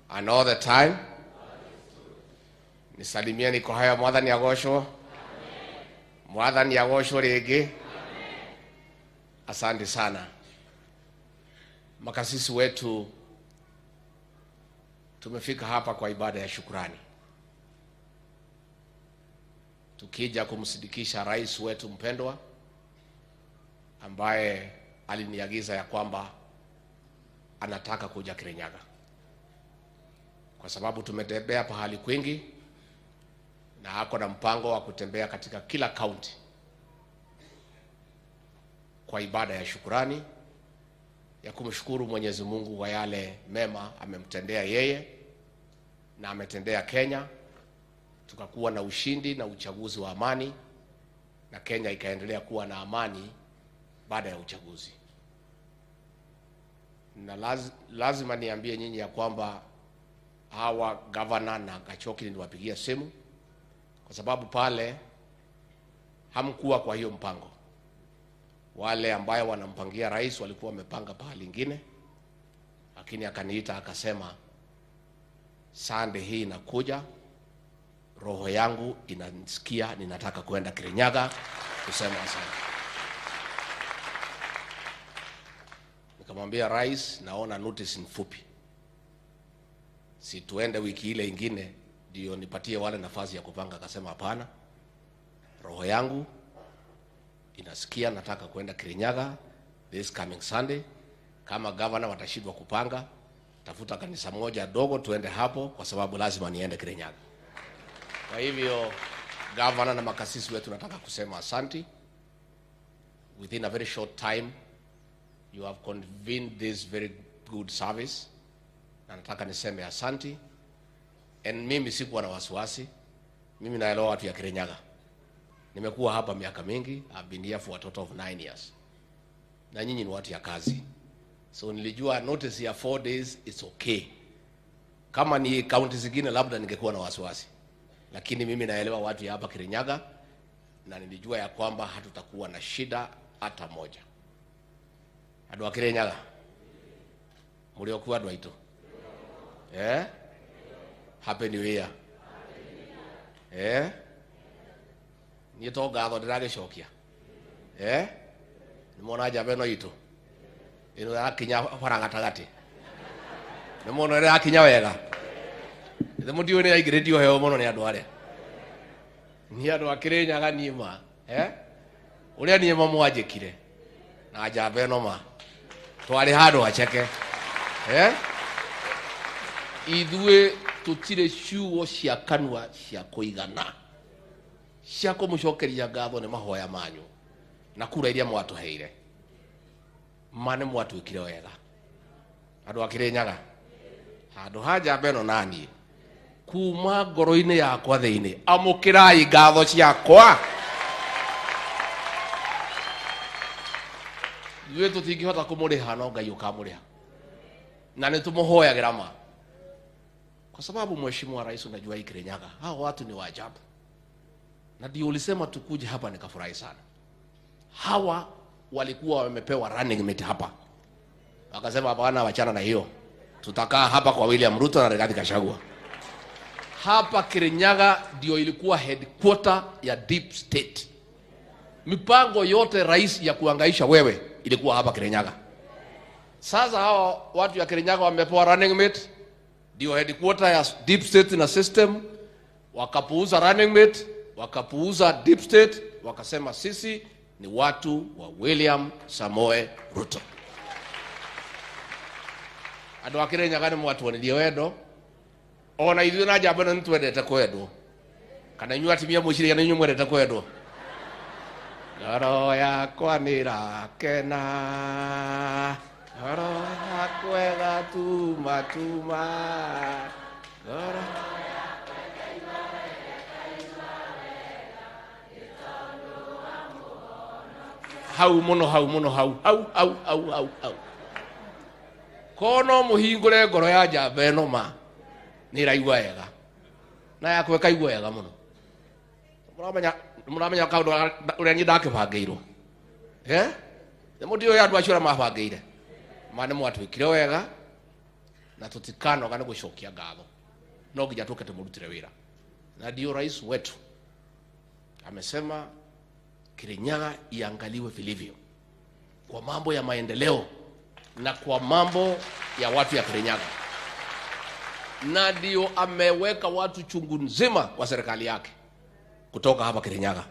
and all the time. Nisalimieni kwa haya. Mwathani agocwo. Mwathani agocwo rĩngĩ. Asante sana. Makasisi wetu, tumefika hapa kwa ibada ya shukrani. tukija kumsidikisha rais wetu mpendwa ambaye aliniagiza ya kwamba anataka kuja Kirinyaga, kwa sababu tumetembea pahali kwingi na ako na mpango wa kutembea katika kila county kwa ibada ya shukrani ya kumshukuru Mwenyezi Mungu kwa yale mema amemtendea yeye na ametendea Kenya, tukakuwa na ushindi na uchaguzi wa amani, na Kenya ikaendelea kuwa na amani baada ya uchaguzi. Na lazima niambie nyinyi ya kwamba hawa governor na Gachoki niliwapigia simu, kwa sababu pale hamkuwa kwa hiyo mpango. Wale ambayo wanampangia rais walikuwa wamepanga pahali ingine, lakini akaniita akasema, Sunday hii inakuja, roho yangu inasikia ninataka kwenda Kirinyaga kusema asante. Nikamwambia rais, naona notice mfupi, si tuende wiki ile ingine ndio nipatie wale nafasi ya kupanga. Akasema hapana, roho yangu inasikia nataka kwenda Kirinyaga this coming Sunday. Kama governor watashindwa kupanga, tafuta kanisa moja dogo tuende hapo, kwa sababu lazima niende Kirinyaga. Kwa hivyo governor na makasisi wetu nataka kusema asante. Within a very short time you have convened this very good service, na nataka niseme asante. And mimi sikuwa na wasiwasi, mimi naelewa watu ya Kirinyaga. Nimekuwa hapa miaka mingi, I've been here for a total of 9 years. Na nyinyi ni watu ya kazi. So nilijua notice ya 4 days is okay. Kama ni county zingine labda ningekuwa na wasiwasi. Lakini mimi naelewa watu ya hapa Kirinyaga, na nilijua ya kwamba hatutakuwa na shida hata moja. Adu wa Kirinyaga, muliokuwa adu aito? Happy New Year. Ni to gatho ndirage cokia. Ni mona jabe no itu. Ino ya kinya faranga tagati. Ni mona ya kinya wega. Ni mudio ni ya grade yo mono ni andu are. Ni andu a Kirinyaga nima, uria ni mwanjikire. Na jabe no ma. Twari handu acheke. Ithue tutire ciugo cia kanwa cia kuigana cia kumucokeria ngatho ni mahoya manyu na kura iria mwatuheire mane mwatwikire wega. Andu a Kirinyaga, handu haja beno nani kuma ngoro-ini yakwa thiini amukirai ngatho ciakwa. Ithuĩ tũtingĩhota kũmũrĩha, no Ngai ũkamũrĩha, na nĩtũmũhoyagĩra ma, kwa sababu Mheshimiwa Rais, unajua hii Kirinyaga hao watu ni waajabu. Na ndio ulisema tukuje hapa, nikafurahi sana. Hawa walikuwa wamepewa running mate hapa, wakasema hapana, wachana na hiyo, tutakaa hapa kwa William Ruto na Rigathi Gachagua. Hapa Kirinyaga ndio ilikuwa headquarter ya deep state. Mipango yote rais ya kuangaisha wewe ilikuwa hapa Kirinyaga. Sasa hawa watu ya Kirinyaga wamepewa running mate, ndio headquarter ya deep state na system, wakapuuza running mate, wakapuuza deep state, wakasema sisi ni watu wa William Samoe Ruto. Andu a Kirinyaga ni mwatuonirie wendo, ona ithuĩ na njamba nĩ twendete kwendwo, kana inyuĩ atimia mũciria na inyuĩ mwendete kwendwo? Ngoro yakwa nĩrakena, ngoro yakwa ĩgatuma tuma, ngoro hau muno hau kono muhingure ngoro ya njamba ĩno ma nĩraigua wega na yakwa ĩkaigua wega muno. Muramenya kaundu uria nyi ndakibangĩirwo, nĩ mũndũ ũyũ andu acio mabangĩire mane mwatwĩkire wega, na tutikanoga nĩ gũcokia ngatho, no nginya tũke tũmũrutĩre wĩra. Na ndio rais wetu amesema Kirinyaga iangaliwe vilivyo kwa mambo ya maendeleo na kwa mambo ya watu ya Kirinyaga, na ndio ameweka watu chungu nzima kwa serikali yake. kutoka hapa Kirinyaga,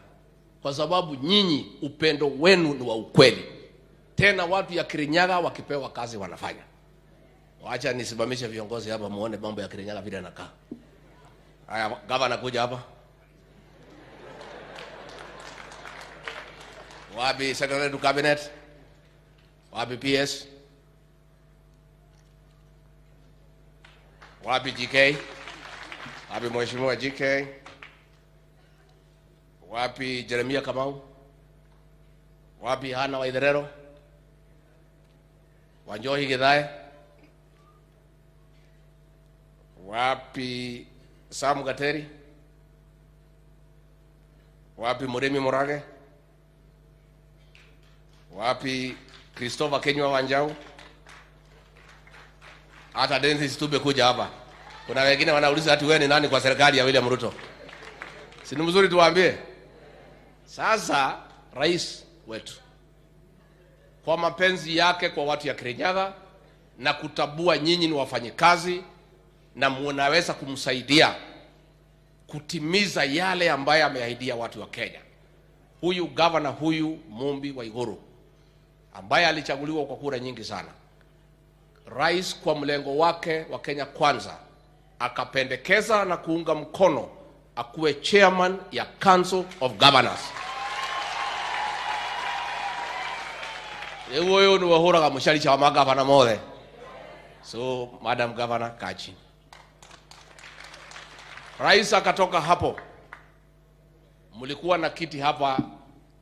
kwa sababu nyinyi upendo wenu ni wa ukweli. Tena watu ya Kirinyaga wakipewa kazi wanafanya. Wacha nisimamishe viongozi hapa muone mambo ya Kirinyaga vile yanakaa. Haya, gavana kuja hapa. Wapi secretary to cabinet? Wapi PS? Wapi GK? Wapi Mheshimiwa GK? Wapi Jeremia Kamau? Wapi Hana Waitherero? Wanjohi Githae? Wapi Sam Gateri? Wapi Murimi Murage? Wapi Christopher Kenywa Wanjau? Hata Dennis Tube kuja hapa. Kuna wengine wanauliza ati wewe ni nani kwa serikali ya William Ruto? Si ni mzuri tuwaambie? Sasa rais wetu kwa mapenzi yake kwa watu ya Kirinyaga na kutabua nyinyi ni wafanyikazi na mnaweza kumsaidia kutimiza yale ambaye ameahidia watu wa Kenya. Huyu governor huyu Mumbi wa Iguru ambaye alichaguliwa kwa kura nyingi sana, rais kwa mlengo wake wa Kenya Kwanza akapendekeza na kuunga mkono akuwe chairman ya Council of Governors. Ewo ni wahora ga mushari cha magavana mole. So Madam Governor Kachi. Rais akatoka hapo. Mulikuwa na kiti hapa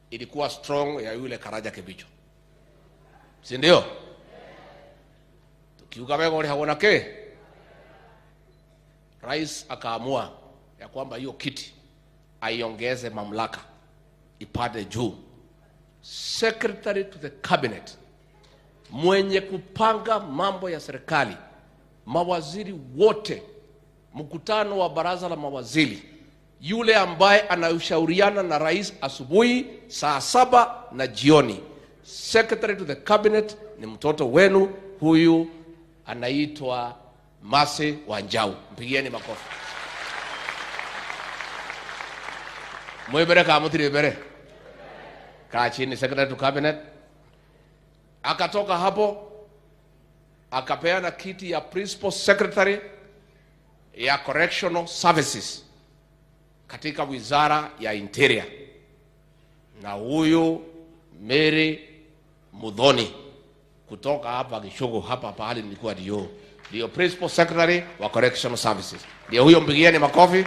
ilikuwa strong ya yule Karaja Kibicho. Si ndio? Tukiuka bego haona ke. Rais akaamua ya kwamba hiyo kiti aiongeze mamlaka ipande juu. Secretary to the cabinet, mwenye kupanga mambo ya serikali, mawaziri wote, mkutano wa baraza la mawaziri, yule ambaye anaushauriana na rais asubuhi saa 7 na jioni. Secretary to the cabinet ni mtoto wenu huyu anaitwa Mase Wanjau. Mpigieni makofi. Mwebere kamutiri bere. Kachini secretary to cabinet. Akatoka hapo akapeana kiti ya principal secretary ya correctional services katika wizara ya interior, na huyu Mary Mudhoni kutoka hapa Gishogo hapa pahali nilikuwa ndio principal secretary wa correctional services. Ndio huyo, mpigieni makofi.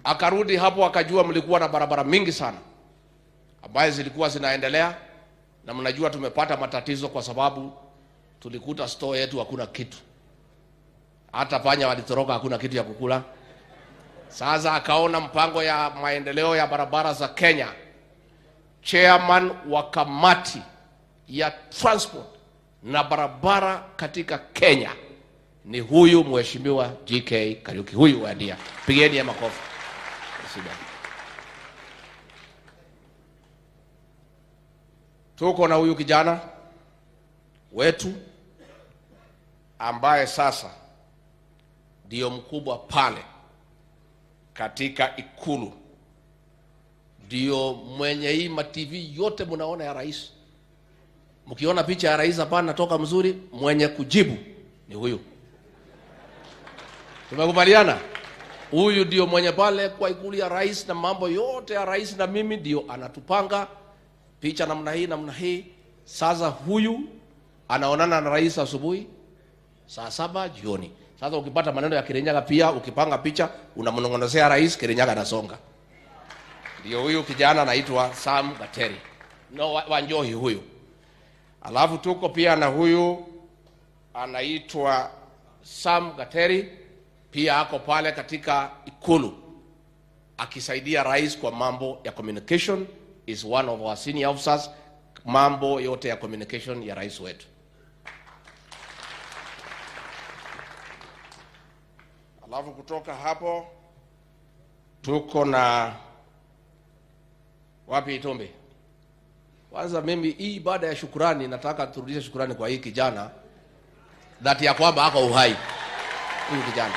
Akarudi hapo akajua mlikuwa na barabara mingi sana ambaye zilikuwa zinaendelea, na mnajua tumepata matatizo kwa sababu tulikuta store yetu hakuna kitu. Hata panya walitoroka, hakuna kitu ya kukula. Sasa akaona mpango ya maendeleo ya barabara za Kenya. Chairman wa kamati ya transport na barabara katika Kenya ni huyu Mheshimiwa GK Kariuki, huyu wadia. Pigeni ya makofi. Tuko na huyu kijana wetu ambaye sasa ndio mkubwa pale katika Ikulu, ndio mwenye hii ma TV yote mnaona ya rais. Mkiona picha ya rais hapa natoka mzuri, mwenye kujibu ni huyu. Tumekubaliana? Huyu ndio mwenye pale kwa Ikulu ya rais, na mambo yote ya rais na mimi ndio anatupanga picha namna hii. Sasa huyu anaonana na rais asubuhi saa 7 jioni. Sasa ukipata maneno ya Kirinyaga pia ukipanga picha unamnongonezea rais, Kirinyaga anasonga. Ndio huyu kijana anaitwa Sam Gateri. No Wanjohi huyu. Alafu tuko pia na huyu anaitwa Sam Gateri, pia ako pale katika Ikulu akisaidia rais kwa mambo ya communication, is one of our senior officers, mambo yote ya communication ya rais wetu. Alafu kutoka hapo tuko na wapi Itombe. Kwanza mimi hii baada ya shukrani nataka turudishe shukrani kwa hii kijana dhati ya kwamba ako uhai. Huyu kijana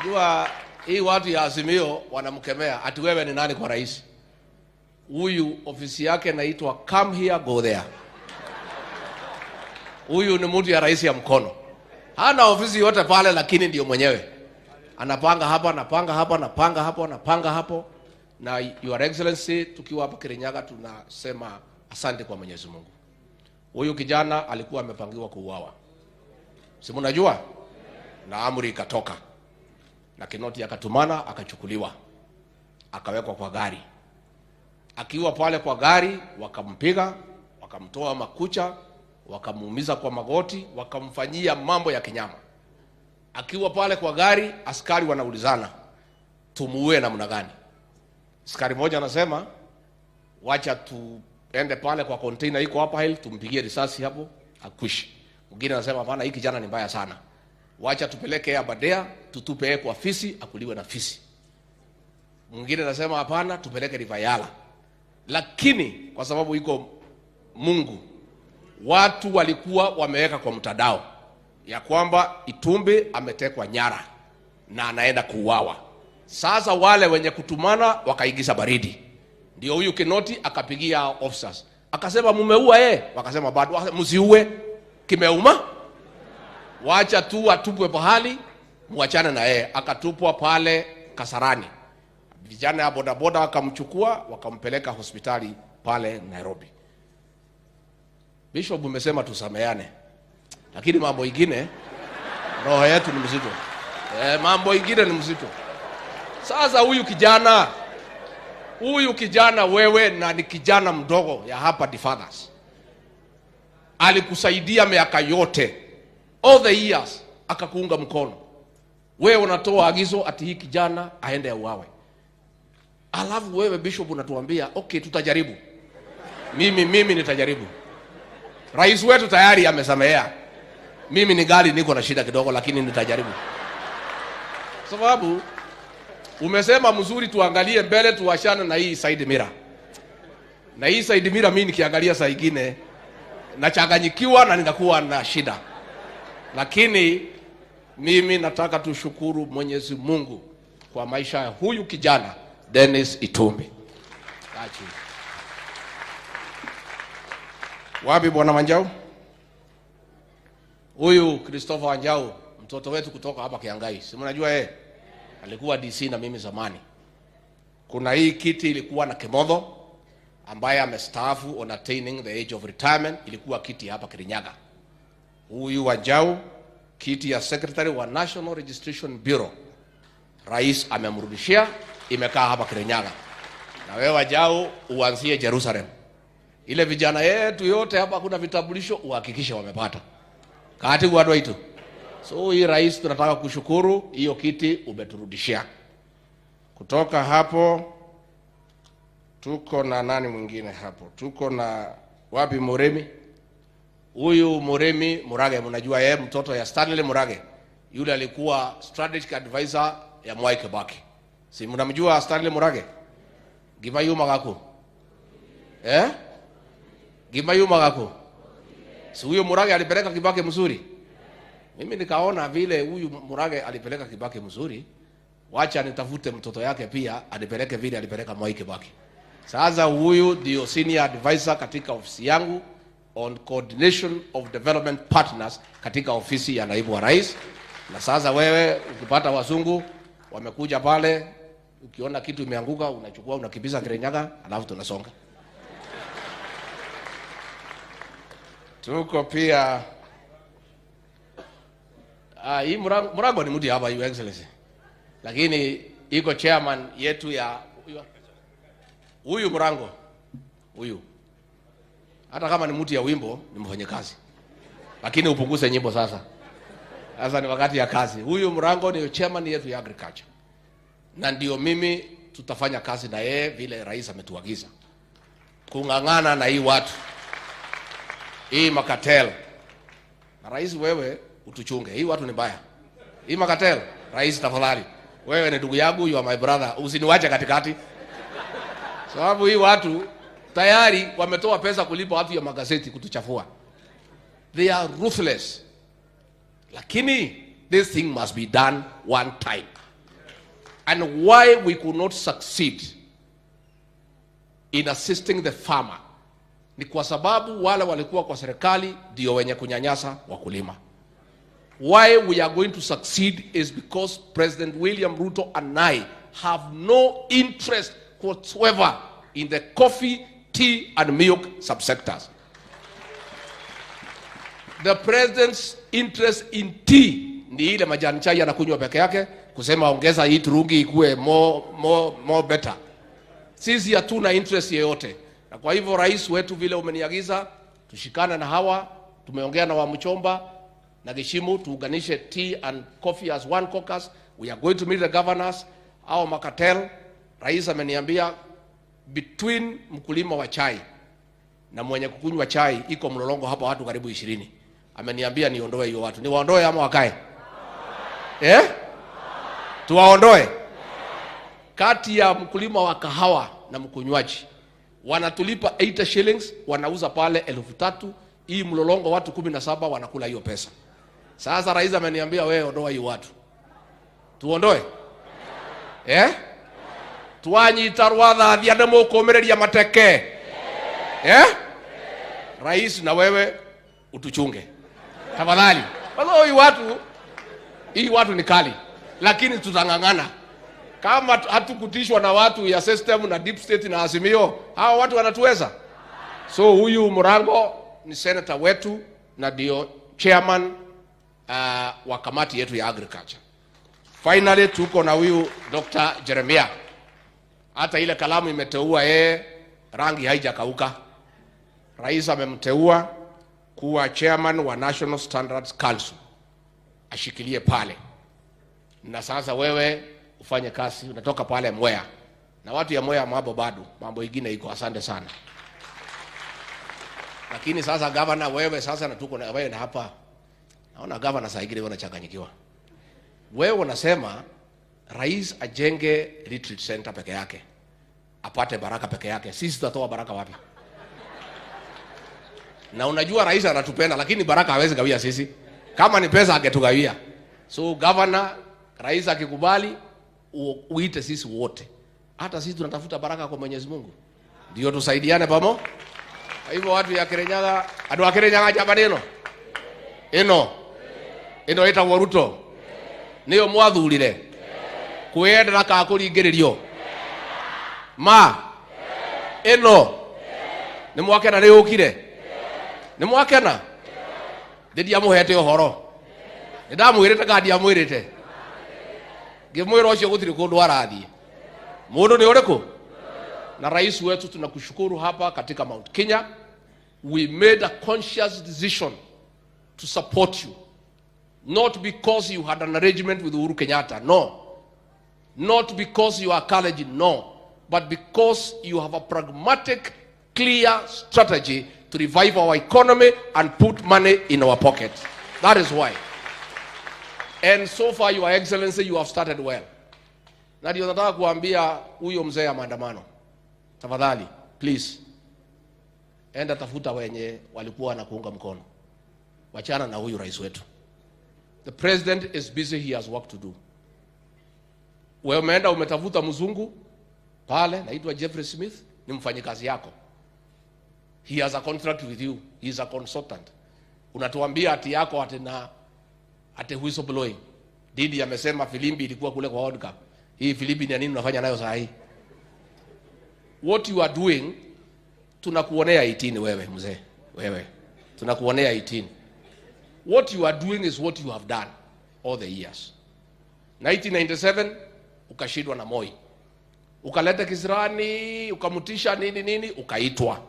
Jua hii watu ya Azimio wanamkemea ati wewe ni nani kwa rais. Huyu ofisi yake inaitwa come here go there. Huyu ni mtu ya rais ya mkono. Hana ofisi yote pale, lakini ndio mwenyewe. Anapanga hapa, anapanga hapa, anapanga hapo, anapanga hapo. Na Your Excellency, tukiwa hapa Kirinyaga tunasema asante kwa Mwenyezi Mungu. Huyu kijana alikuwa amepangiwa kuuawa. Si mnajua? Na amri ikatoka. Na Kinoti akatumana, akachukuliwa. Akawekwa kwa gari. Akiwa pale kwa gari, wakampiga, wakamtoa makucha, wakamuumiza kwa magoti, wakamfanyia mambo ya kinyama. Akiwa pale kwa gari, askari wanaulizana, tumuue namna gani? Askari mmoja anasema, wacha tuende pale kwa container iko hapa hili, tumpigie risasi hapo, akwishi. Mwingine anasema, hapana, hiki kijana ni mbaya sana. Wacha tupeleke Abadea, tutupe kwa fisi, akuliwe na fisi. Mwingine anasema, hapana, tupeleke Rivayala. Lakini kwa sababu iko Mungu, watu walikuwa wameweka kwa mtandao ya kwamba Itumbi ametekwa nyara na anaenda kuuawa. Sasa wale wenye kutumana wakaigiza baridi. Ndio huyu Kinoti akapigia officers. Akasema mumeua wakasema bado, msiue, kimeuma. Wacha tu atupwe pahali, muachane na yeye. Akatupwa pale Kasarani. Vijana ya bodaboda wakamchukua, wakampeleka hospitali pale Nairobi. Bishop umesema tusameane. Lakini mambo ingine roho yetu ni mzito. Mambo ingine ni mzito. Sasa huyu kijana wewe, na ni kijana mdogo ya hapa the fathers. Alikusaidia miaka yote. All the years akakuunga mkono. Wewe unatoa agizo ati hii kijana aende auawe. Alafu wewe Bishop unatuambia, okay, tutajaribu. Mimi nitajaribu. Rais wetu tayari amesamehea. Mimi ni gari niko na shida kidogo, lakini nitajaribu. Sababu umesema mzuri, tuangalie mbele, tuwashane na hii side mirror. Na hii side mirror mimi nikiangalia saa nyingine nachanganyikiwa na ninakuwa na shida. Lakini mimi nataka tushukuru Mwenyezi Mungu kwa maisha ya huyu kijana Dennis Itumbi. Wapi bwana Wanjau? Huyu Christopher Wanjau, mtoto wetu kutoka hapa Kiangai. Si mnajua yeye? Alikuwa DC na mimi zamani. Kuna hii kiti ilikuwa na Kemodho ambaye amestaafu on attaining the age of retirement, ilikuwa kiti hapa Kirinyaga. Huyu Wanjau, kiti ya secretary wa National Registration Bureau, rais amemrudishia, imekaa hapa Kirinyaga. Na wewe Wanjau uanzie Jerusalem. Ile vijana yetu yote hapa kuna vitambulisho uhakikishe wamepata. Kati watu wetu. So hii rais tunataka kushukuru, hiyo kiti umeturudishia. Kutoka hapo tuko na nani mwingine hapo? Tuko na wapi Muremi? Huyu Muremi Murage, mnajua yeye mtoto ya Stanley Murage. Yule alikuwa strategic advisor ya Mwai Kibaki. Si mnamjua Stanley Murage? Gimayu Magako. Gimayu Magako. Si huyo Murage alipeleka Kibaki mzuri. Mimi nikaona vile huyu Murage alipeleka Kibaki mzuri, wacha nitafute mtoto yake pia alipeleke vile alipeleka Mwai Kibaki. Sasa huyu ndio senior advisor katika ofisi yangu on coordination of development partners katika ofisi ya naibu wa rais. Na sasa wewe ukipata wazungu wamekuja pale, ukiona kitu imeanguka unachukua unakimbiza Kirinyaga, alafu tunasonga. Tuko pia hii Murango ni mudi hapa, Your Excellency. Lakini iko chairman yetu ya huyu Murango. Huyu hata kama ni mtu ya wimbo ni mfanyakazi. Lakini upunguze nyimbo sasa. Sasa ni wakati ya kazi. Huyu Murango ni chairman yetu ya agriculture. Na ndio mimi tutafanya kazi na yeye vile rais ametuagiza. Kungangana na hii watu. Hii makatel. Na rais wewe utuchunge. Hii watu ni mbaya. Hii makatel, rais tafadhali. Wewe ni ndugu yangu, you are my brother. Usiniwache katikati. Sababu hii watu tayari wametoa pesa kulipa watu ya magazeti kutuchafua. They are ruthless. Lakini this thing must be done one time. and why we could not succeed in assisting the farmer ni kwa sababu wale walikuwa kwa serikali ndio wenye kunyanyasa wakulima. Why we are going to succeed is because President William Ruto and I have no interest whatsoever in the coffee, tea and milk subsectors. The president's interest in tea ni ile majani chai anakunywa peke yake, kusema ongeza hii turungi ikuwe more better. Sisi hatuna interest yeyote. Na kwa hivyo rais wetu vile umeniagiza tushikane na hawa, tumeongea na Wamchomba na Gishimu tuunganishe tea and coffee as one caucus. We are going to meet the governors au makatel. Rais ameniambia between mkulima wa chai na mwenye kukunywa chai iko mlolongo hapa watu karibu 20. Ameniambia niondoe hiyo watu. Niwaondoe ama wakae? Tuwaondoe. Kati ya mkulima wa kahawa na mkunywaji wanatulipa 80 shillings, wanauza pale 3,000. Hii mlolongo watu 17 wanakula hiyo pesa. Sasa rais ameniambia wewe ondoa hiyo watu. Tuondoe? Tuanyita rwatha thiane mukumireria mateke. Rais na wewe utuchunge. Tafadhali. Wala hii watu ni kali, lakini tutangangana. Kama hatukutishwa na watu ya system na deep state na Azimio, hao watu wanatuweza. So huyu Murango ni senator wetu na ndio chairman wa kamati yetu ya agriculture. Finally tuko na huyu Dr. Jeremiah. Hata ile kalamu imeteua yeye, rangi haijakauka. Rais amemteua kuwa chairman wa National Standards Council. Ashikilie pale. Na sasa wewe ufanye kazi, unatoka pale Mwea. Na watu ya Mwea mambo bado, mambo mengine iko. Asante sana. Lakini sasa governor wewe sasa na tuko na wewe na hapa. Naona governor saa ingine wanachanganyikiwa. Wewe unasema rais ajenge retreat center peke yake, apate baraka peke yake. Sisi tutatoa baraka wapi? Na unajua rais anatupenda lakini baraka hawezi gawia sisi. Kama ni pesa angetugawia. So governor, rais akikubali uite sisi wote. Hata sisi tunatafuta baraka kwa Mwenyezi Mungu. Ndio tusaidiane pamoja. Kwa hivyo watu ya Kirinyaga, adu wa Kirinyaga jamaneno. Ino ita Ruto. Niyo mwathurire. Kwendera ka kuringiririo. Ino. Ni mwakena ri ukire. Ni mwakena. Ndidia muhete uhoro. Ndamwirite ka ndiamwirite. Ngimwira ucio gutiri kundu arathie. Mundu ni uriku? Na rais wetu tunakushukuru hapa katika Mount Kenya. We made a conscious decision to support you. Not because you had an arrangement with Uhuru Kenyatta, no. Not because you are college, no. But because you have a pragmatic, clear strategy to revive our economy and put money in our pocket. That is why. And so far, Your Excellency, you have started well. Na ndio nataka kuambia huyo mzee ya maandamano. Tafadhali, please. Enda tafuta wenye walikuwa na kuunga mkono. Wachana na huyu rais wetu. The president is busy, he has work to do. Wewe umeenda umetafuta mzungu pale naitwa Jeffrey Smith, ni mfanyikazi yako. He has a contract with you. He is a consultant. Unatuambia ati yako ati whistleblowing. Didi amesema filimbi ilikuwa kule kwa World Cup. Hii filimbi ni nini unafanya nayo saa hii? What you are doing, tunakuonea 18 wewe mzee. Wewe. Tunakuonea 18. What you are doing is what you have done all the years. 1997 ukashindwa na Moi. Ukaleta kisirani, ukamutisha nini, ukaitwa.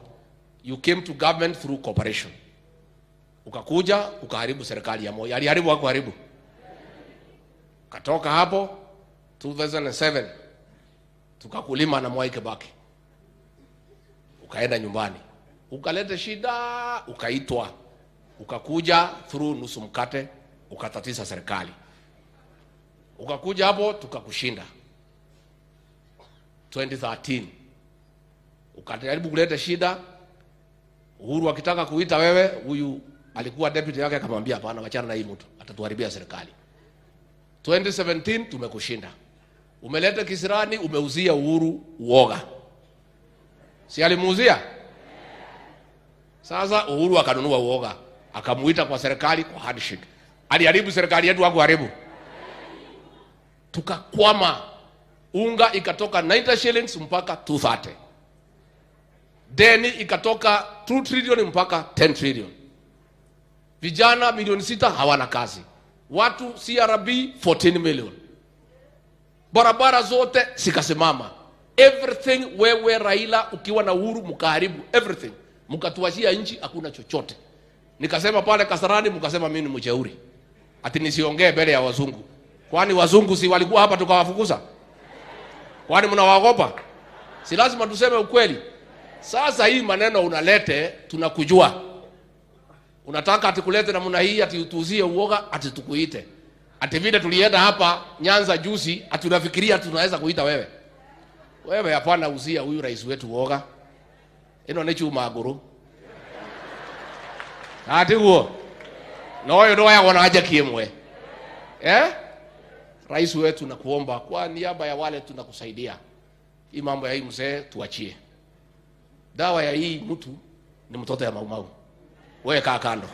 You came to government through cooperation. Ukakuja, ukaharibu serikali ya Moi. Aliharibu wako haribu. Katoka hapo 2007 tukakulima na Mwai Kibaki. Ukaenda nyumbani. Ukaleta shida, ukaitwa. Ukakuja through nusu mkate, ukatatiza serikali. Ukakuja hapo tukakushinda. 2013 ukajaribu kuleta shida. Uhuru akitaka kuita wewe, huyu alikuwa deputy yake akamwambia hapana, wachana na hii mtu, atatuharibia serikali. 2017 tumekushinda. Umeleta kisirani, umeuzia Uhuru uoga. Si alimuuzia? Sasa Uhuru akanunua uoga, akamuita kwa serikali kwa handshake. Aliharibu serikali yetu wangu haribu. Tukakwama. Unga ikatoka 90 shillings mpaka 230. Deni ikatoka 2 trillion mpaka 10 trillion. Vijana milioni 6 hawana kazi. Watu CRB 14 million. Barabara zote zikasimama. Everything wewe Raila ukiwa na Uhuru mkaharibu everything. Mkatuachia nchi hakuna chochote. Nikasema pale Kasarani mkasema mimi ni mjeuri. Ati nisiongee mbele ya wazungu. Kwani wazungu si walikuwa hapa tukawafukuza? Kwani mnawaogopa? Si lazima tuseme ukweli. Sasa hii maneno unalete tunakujua. Unataka atikulete namna hii ati utuzie uoga ati tukuite. Ati vile tulienda hapa Nyanza juzi ati unafikiria tunaweza kuita wewe. Wewe hapana uzia huyu rais wetu uoga. Ino ni chuma guru. Ati huo. Noyo ndo yako haja kiemwe. Rais wetu nakuomba kwa niaba ya wale tunakusaidia. Hii mambo ya hii mzee tuachie. Dawa ya hii mtu ni mtoto ya maumau. Wewe kaa kando.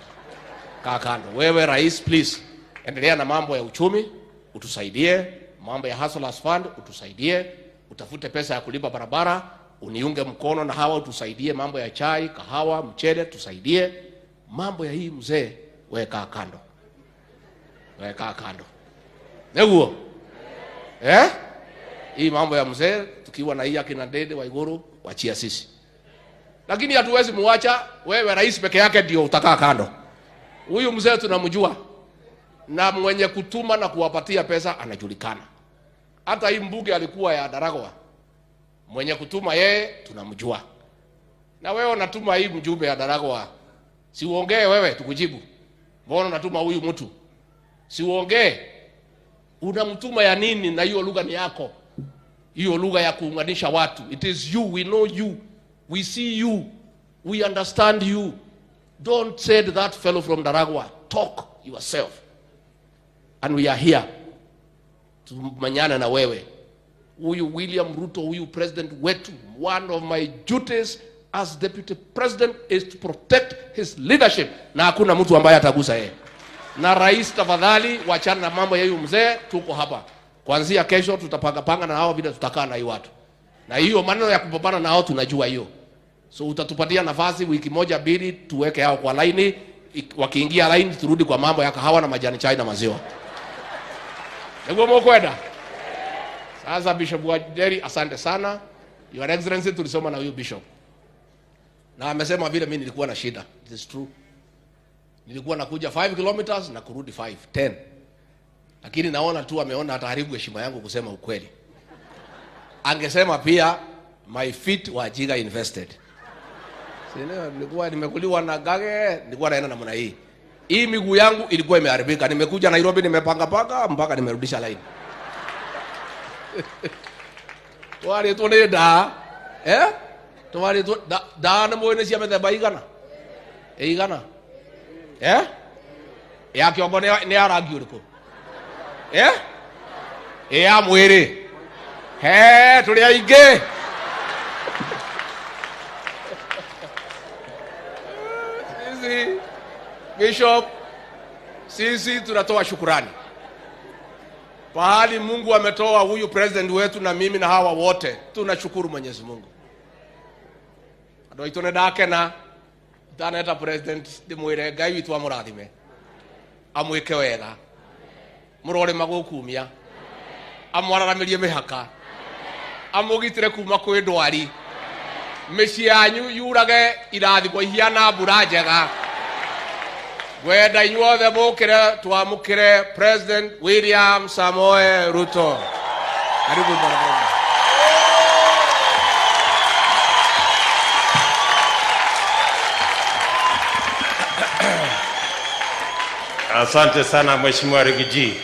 Kaa kando. Wewe rais please endelea na mambo ya uchumi, utusaidie, mambo ya Hustlers Fund utusaidie, utafute pesa ya kulipa barabara, uniunge mkono na hawa utusaidie mambo ya chai, kahawa, mchele tusaidie. Mambo ya hii mzee wewe kaa kando. Wewe kaa kando. Neguo. Hii mambo ya mzee tukiwa na hii akina Dede Waiguru wachia sisi. Lakini hatuwezi muacha wewe rais peke yake ndio utakaa kando. Huyu mzee tunamjua. Na mwenye kutuma na kuwapatia pesa anajulikana. Hata hii mbuge alikuwa ya Daragwa. Mwenye kutuma yeye tunamjua. Na wewe unatuma hii mjumbe ya Daragwa. Si uongee wewe tukujibu. Mbona unatuma huyu mtu? Si uongee. Unamtuma ya nini na hiyo lugha ni yako? Hiyo lugha ya kuunganisha watu. It is you, we know you. We see you. We understand you. Don't say that fellow from Daragwa. Talk yourself. And we are here. Tumanyana na wewe. Huyu William Ruto, huyu president wetu, one of my duties as deputy president is to protect his leadership. Na hakuna mtu ambaye atagusa yeye. Na rais tafadhali wachana na mambo ya huyu mzee, tuko hapa. Kuanzia kesho tutapanga na hao vile tutakaa na hiyo watu. Na hiyo maneno ya kupambana na hao tunajua hiyo. So utatupatia nafasi wiki moja mbili tuweke hao kwa line, wakiingia line turudi kwa mambo ya kahawa na majani chai na maziwa. Ndio mkokwenda. Sasa Bishop Waderi asante sana. Your Excellency tulisoma na huyu bishop. Na amesema vile mimi nilikuwa na shida. It is true. Nilikuwa nakuja 5 kilometers na kurudi 10. Lakini naona tu ameona ataharibu heshima yangu kusema ukweli. Angesema pia my feet were jiga invested. Sina nilikuwa nimekuliwa na gage, nilikuwa naenda namna hii. Hii miguu yangu ilikuwa imeharibika. Nimekuja Nairobi nimepanga mpaka nimerudisha line. Tuwali tuone da. Tuwali tu da na moyo nisi ametheba igana. Igana. Ya kiongo ni arangi uriko. Ya mwiri. Tuli aingi. Sisi Bishop, sisi tunatoa shukrani. Pahali Mungu ametoa huyu president wetu na mimi na hawa wote, tunashukuru Mwenyezi Mungu. Ado itone dake na taneta president dimwire Ngai witu amurathime. Amwike wega. Murore magukumia. Amwararamirie mihaka. Amugitire kuma kwi ndwari. Mĩciĩ yanyu yurage irathimo ihiana mbura njega. Gwenda inyuothe mũkĩre twamũkĩre President William Samoei Ruto. Karibu bwana. Asante sana Mheshimiwa Rigiji.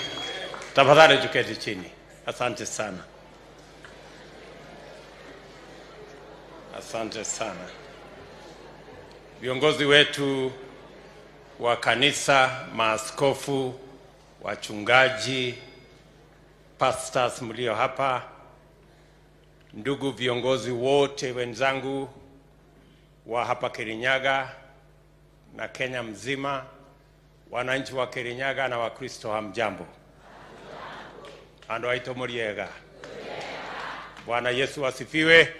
Tafadhali tuketi chini. Asante sana. Asante sana. Viongozi wetu wa kanisa, maaskofu, wachungaji, pastors mlio hapa, ndugu viongozi wote wenzangu wa hapa Kirinyaga na Kenya mzima, wananchi wa Kirinyaga na Wakristo, hamjambo? Ando aito muriega. Bwana Yesu asifiwe. Amen.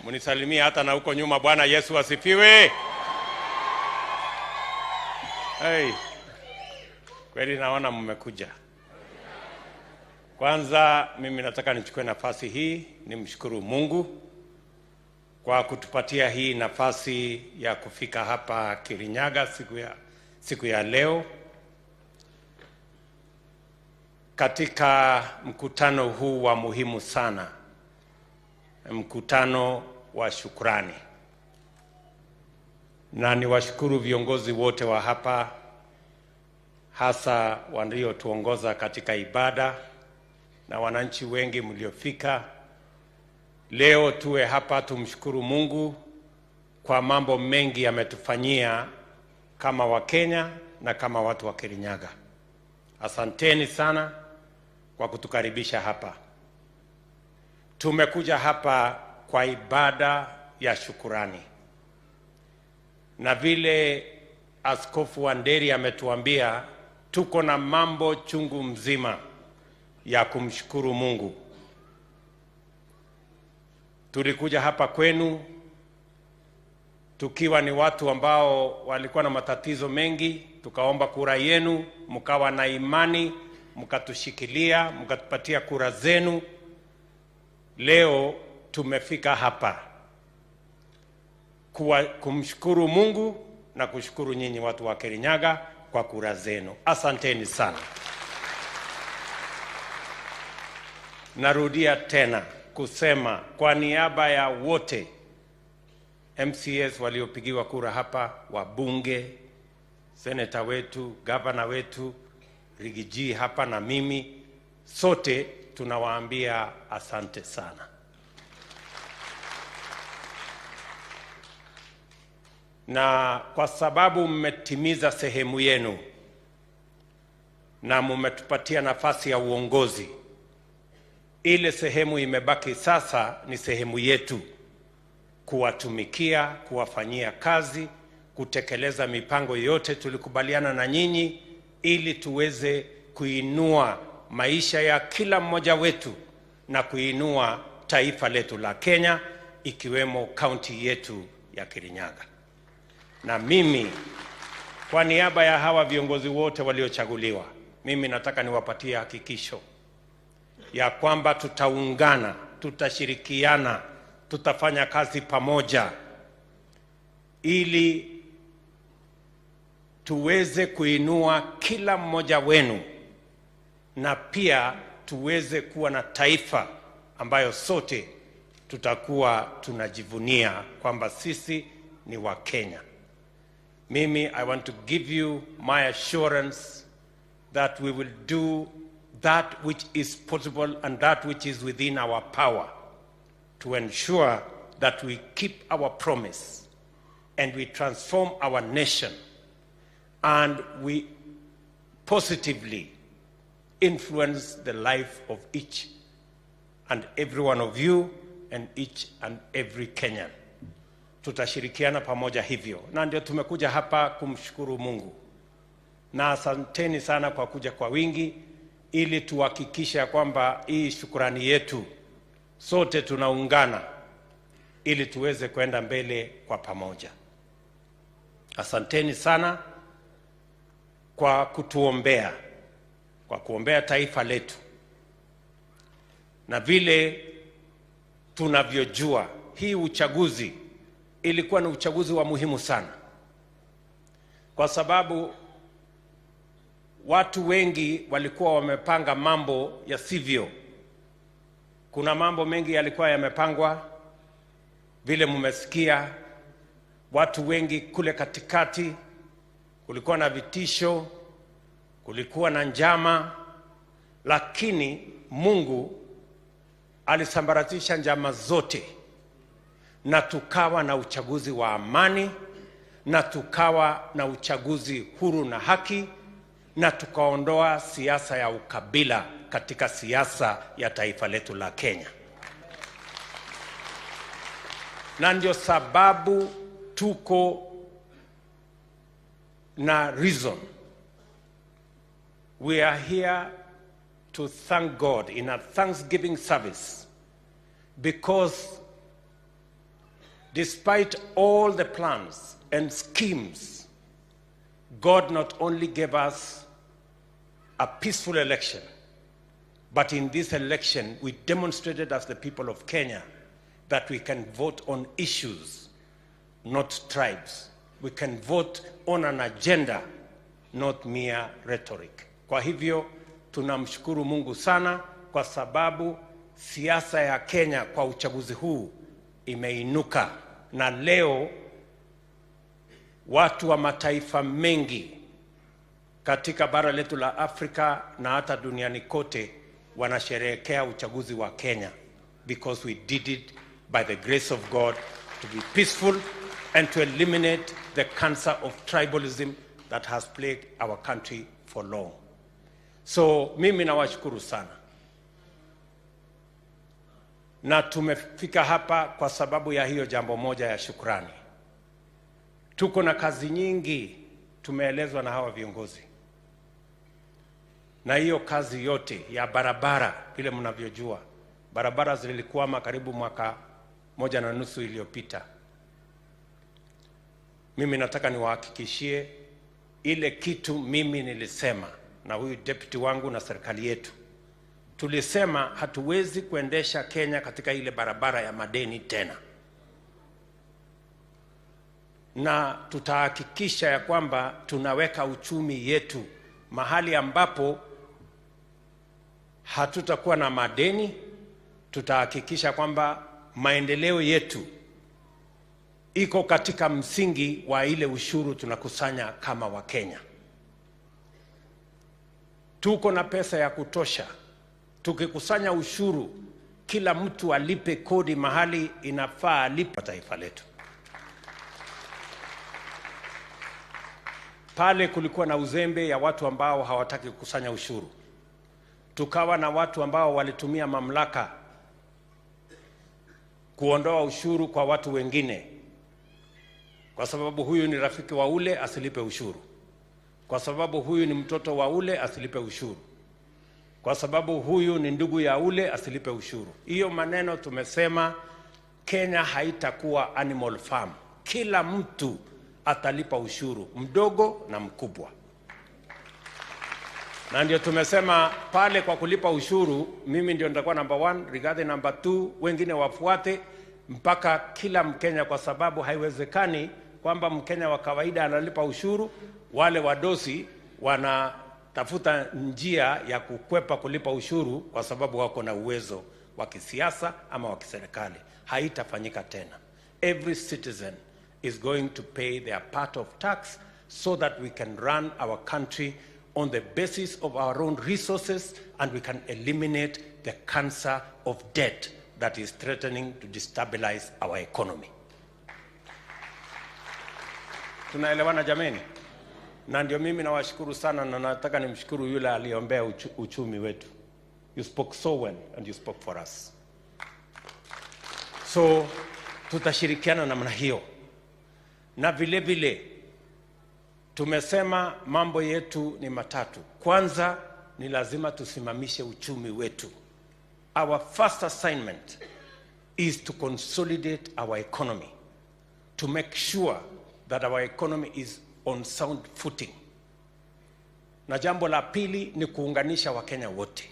Munisalimia hata na huko nyuma, Bwana Yesu asifiwe. Hey. Kweli naona mmekuja. Kwanza mimi nataka nichukue nafasi hii nimshukuru Mungu kwa kutupatia hii nafasi ya kufika hapa Kirinyaga siku ya leo katika mkutano huu wa muhimu sana, mkutano wa shukrani. Na niwashukuru viongozi wote wa hapa, hasa waliotuongoza katika ibada na wananchi wengi mliofika leo. Tuwe hapa tumshukuru Mungu kwa mambo mengi ametufanyia kama Wakenya na kama watu wa Kirinyaga. Asanteni sana kwa kutukaribisha hapa. Tumekuja hapa kwa ibada ya shukurani, na vile Askofu Wanderi ametuambia, tuko na mambo chungu mzima ya kumshukuru Mungu. Tulikuja hapa kwenu tukiwa ni watu ambao walikuwa na matatizo mengi, tukaomba kura yenu, mkawa na imani, mkatushikilia, mkatupatia kura zenu. Leo tumefika hapa kumshukuru Mungu na kushukuru nyinyi watu wa Kirinyaga kwa kura zenu. Asanteni sana. Narudia tena kusema kwa niaba ya wote MCS waliopigiwa kura hapa, wabunge, seneta wetu, gavana wetu, Rigiji hapa na mimi, sote tunawaambia asante sana. Na kwa sababu mmetimiza sehemu yenu na mmetupatia nafasi ya uongozi, ile sehemu imebaki sasa ni sehemu yetu kuwatumikia, kuwafanyia kazi, kutekeleza mipango yote tulikubaliana na nyinyi, ili tuweze kuinua maisha ya kila mmoja wetu na kuinua taifa letu la Kenya, ikiwemo kaunti yetu ya Kirinyaga. Na mimi kwa niaba ya hawa viongozi wote waliochaguliwa, mimi nataka niwapatie hakikisho ya kwamba tutaungana, tutashirikiana, tutafanya kazi pamoja ili tuweze kuinua kila mmoja wenu, na pia tuweze kuwa na taifa ambayo sote tutakuwa tunajivunia kwamba sisi ni wa Kenya. Mimi, I want to give you my assurance that we will do that which is possible and that which is within our power to ensure that we keep our promise and we transform our nation and we positively influence the life of each and every one of you and each and every Kenyan. Tutashirikiana pamoja hivyo, na ndio tumekuja hapa kumshukuru Mungu. Na asanteni sana kwa kuja kwa wingi, ili tuhakikisha kwamba hii shukrani yetu sote tunaungana ili tuweze kwenda mbele kwa pamoja. Asanteni sana kwa kutuombea, kwa kuombea taifa letu. Na vile tunavyojua, hii uchaguzi ilikuwa ni uchaguzi wa muhimu sana, kwa sababu watu wengi walikuwa wamepanga mambo ya sivyo. Kuna mambo mengi yalikuwa yamepangwa, vile mmesikia, watu wengi kule katikati, kulikuwa na vitisho, kulikuwa na njama, lakini Mungu alisambaratisha njama zote, na tukawa na uchaguzi wa amani, na tukawa na uchaguzi huru na haki, na tukaondoa siasa ya ukabila katika siasa ya taifa letu la Kenya. Na ndio sababu tuko na reason. We are here to thank God in a thanksgiving service, because despite all the plans and schemes, God not only gave us a peaceful election, but in this election we demonstrated as the people of Kenya that we can vote on issues, not tribes. We can vote on an agenda, not mere rhetoric. Kwa hivyo tunamshukuru Mungu sana kwa sababu siasa ya Kenya kwa uchaguzi huu imeinuka, na leo watu wa mataifa mengi katika bara letu la Afrika na hata duniani kote wanasherehekea uchaguzi wa Kenya, because we did it by the grace of God to be peaceful and to eliminate the cancer of tribalism that has plagued our country for long. So mimi nawashukuru sana, na tumefika hapa kwa sababu ya hiyo jambo moja ya shukrani. Tuko na kazi nyingi tumeelezwa na hawa viongozi, na hiyo kazi yote ya barabara, vile mnavyojua barabara zilikwama karibu mwaka 1.5 iliyopita. Mimi nataka niwahakikishie ile kitu mimi nilisema na huyu deputy wangu na serikali yetu, tulisema hatuwezi kuendesha Kenya katika ile barabara ya madeni tena, na tutahakikisha ya kwamba tunaweka uchumi yetu mahali ambapo hatutakuwa na madeni. Tutahakikisha kwamba maendeleo yetu iko katika msingi wa ile ushuru tunakusanya kama wa Kenya. Tuko na pesa ya kutosha. Tukikusanya ushuru, kila mtu alipe kodi mahali inafaa alipe taifa letu. Pale kulikuwa na uzembe ya watu ambao hawataki kukusanya ushuru. Tukawa na watu ambao walitumia mamlaka kuondoa ushuru kwa watu wengine, kwa sababu huyu ni rafiki wa ule asilipe ushuru, kwa sababu huyu ni mtoto wa ule asilipe ushuru, kwa sababu huyu ni ndugu ya ule asilipe ushuru. Hiyo maneno tumesema Kenya haitakuwa animal farm. Kila mtu atalipa ushuru, mdogo na mkubwa. Na ndio tumesema pale kwa kulipa ushuru, mimi ndio nitakuwa number 1, Rigathi number 2, wengine wafuate mpaka kila Mkenya, kwa sababu haiwezekani kwamba Mkenya wa kawaida analipa ushuru, wale wadosi wanatafuta njia ya kukwepa kulipa ushuru kwa sababu wako na uwezo wa kisiasa ama wa kiserikali. Haitafanyika tena. Every citizen is going to pay their part of tax so that we can run our country on the basis of our own resources, and we can eliminate the cancer of debt that is threatening to destabilize our economy. Tunaelewana jameni? Na ndio mimi nawashukuru sana, na nataka nimshukuru yule aliombea uchumi wetu. You spoke so well and you spoke for us. So tutashirikiana namna hiyo. Na vile vile tumesema mambo yetu ni matatu. Kwanza ni lazima tusimamishe uchumi wetu. Our first assignment is to consolidate our economy, to make sure that our economy is on sound footing. Na jambo la pili ni kuunganisha Wakenya wote.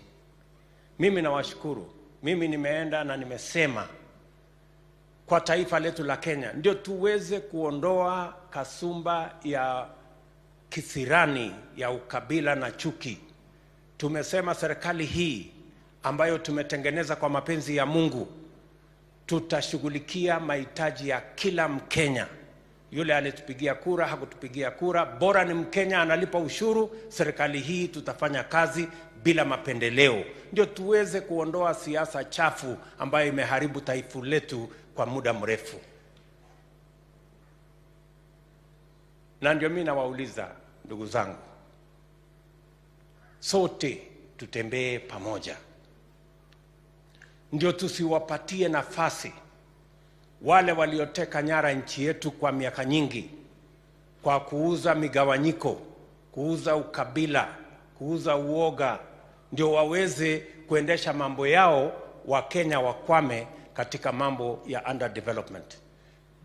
Mimi nawashukuru. Mimi nimeenda na nimesema kwa taifa letu la Kenya ndio tuweze kuondoa kasumba ya kisirani ya ukabila na chuki. Tumesema serikali hii ambayo tumetengeneza kwa mapenzi ya Mungu, tutashughulikia mahitaji ya kila Mkenya. Yule alitupigia kura, hakutupigia kura, bora ni Mkenya analipa ushuru, serikali hii tutafanya kazi bila mapendeleo. Ndio tuweze kuondoa siasa chafu ambayo imeharibu taifa letu kwa muda mrefu. Na ndio mimi nawauliza ndugu zangu, sote tutembee pamoja. Ndio tusiwapatie nafasi wale walioteka nyara nchi yetu kwa miaka nyingi kwa kuuza migawanyiko, kuuza ukabila, kuuza uoga, ndio waweze kuendesha mambo yao, wa Kenya wakwame katika mambo ya underdevelopment.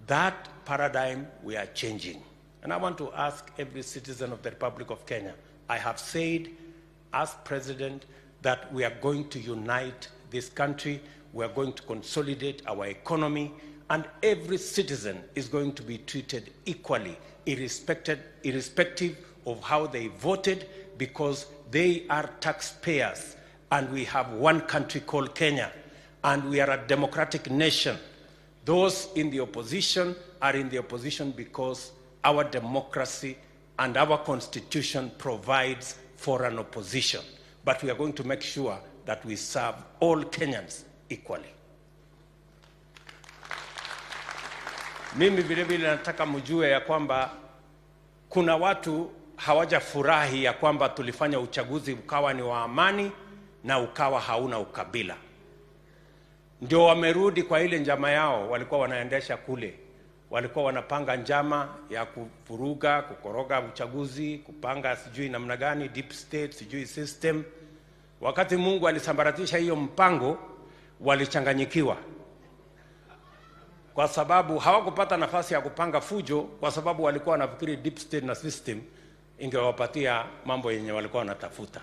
That paradigm we are changing. And I want to ask every citizen of the Republic of Kenya, I have said as president that we are going to unite this country, we are going to consolidate our economy, and every citizen is going to be treated equally, irrespective of how they voted, because they are taxpayers, and we have one country called Kenya, and we are a democratic nation. Those in the opposition are in the opposition because our democracy and our constitution provides for an opposition. But we are going to make sure that we serve all Kenyans equally. Mimi vile vile nataka mjue ya kwamba kuna watu hawajafurahi ya kwamba tulifanya uchaguzi ukawa ni wa amani na ukawa hauna ukabila. Ndio wamerudi kwa ile njama yao walikuwa wanaendesha kule. Walikuwa wanapanga njama ya kuvuruga, kukoroga uchaguzi, kupanga sijui namna gani, deep state, sijui system. Wakati Mungu alisambaratisha hiyo mpango, walichanganyikiwa. Kwa sababu hawakupata nafasi ya kupanga fujo, kwa sababu walikuwa wanafikiri deep state na system ingewapatia mambo yenye walikuwa wanatafuta.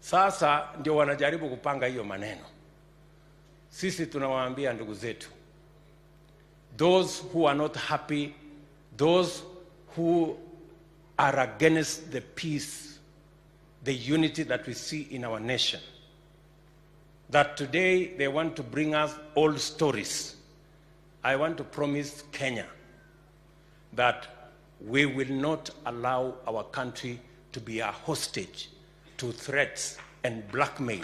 Sasa ndio wanajaribu kupanga hiyo maneno. Sisi tunawaambia ndugu zetu, those who are not happy, those who are against the peace, the unity that we see in our nation, that today they want to bring us old stories. I want to promise Kenya that we will not allow our country to be a hostage to threats and blackmail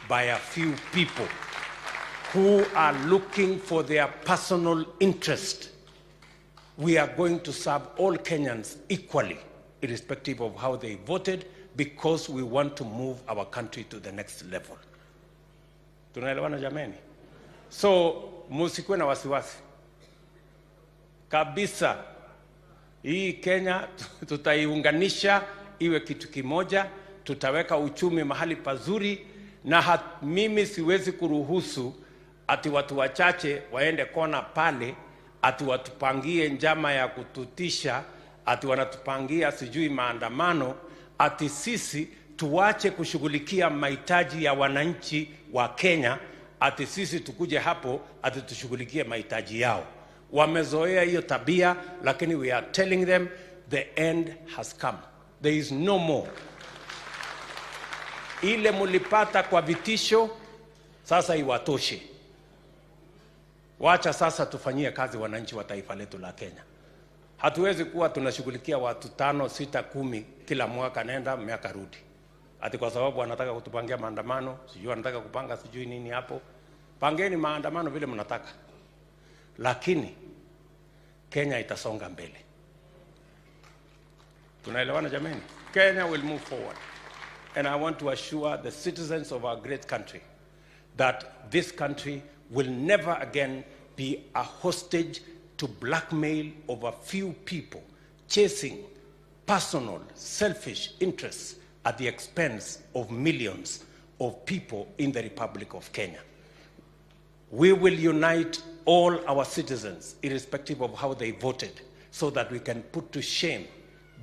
by a few people who are looking for their personal interest. We are going to serve all Kenyans equally, irrespective of how they voted, because we want to move our country to the next level. Tunaelewana jameni? So, musikuwe na wasiwasi. Kabisa, hii Kenya tutaiunganisha iwe kitu kimoja, tutaweka uchumi mahali pazuri, na mimi siwezi kuruhusu ati watu wachache waende kona pale, ati watupangie njama ya kututisha, ati wanatupangia sijui maandamano, ati sisi tuwache kushughulikia mahitaji ya wananchi wa Kenya, ati sisi tukuje hapo ati tushughulikie mahitaji yao. Wamezoea hiyo tabia, lakini we are telling them the end has come. There is no more. Ile mulipata kwa vitisho, sasa iwatoshe. Wacha sasa tufanyie kazi wananchi wa taifa letu la Kenya. Hatuwezi kuwa tunashughulikia watu 5, 6, 10 kila mwaka nenda miaka rudi. Ati kwa sababu wanataka kutupangia maandamano, sijui wanataka kupanga sijui nini hapo. Pangeni maandamano vile mnataka. Lakini Kenya itasonga mbele. Tunaelewana jameni? Kenya will move forward. And I want to assure the citizens of our great country that this country will never again be a hostage to blackmail of a few people chasing personal, selfish interests at the expense of millions of people in the Republic of Kenya. We will unite all our citizens, irrespective of how they voted, so that we can put to shame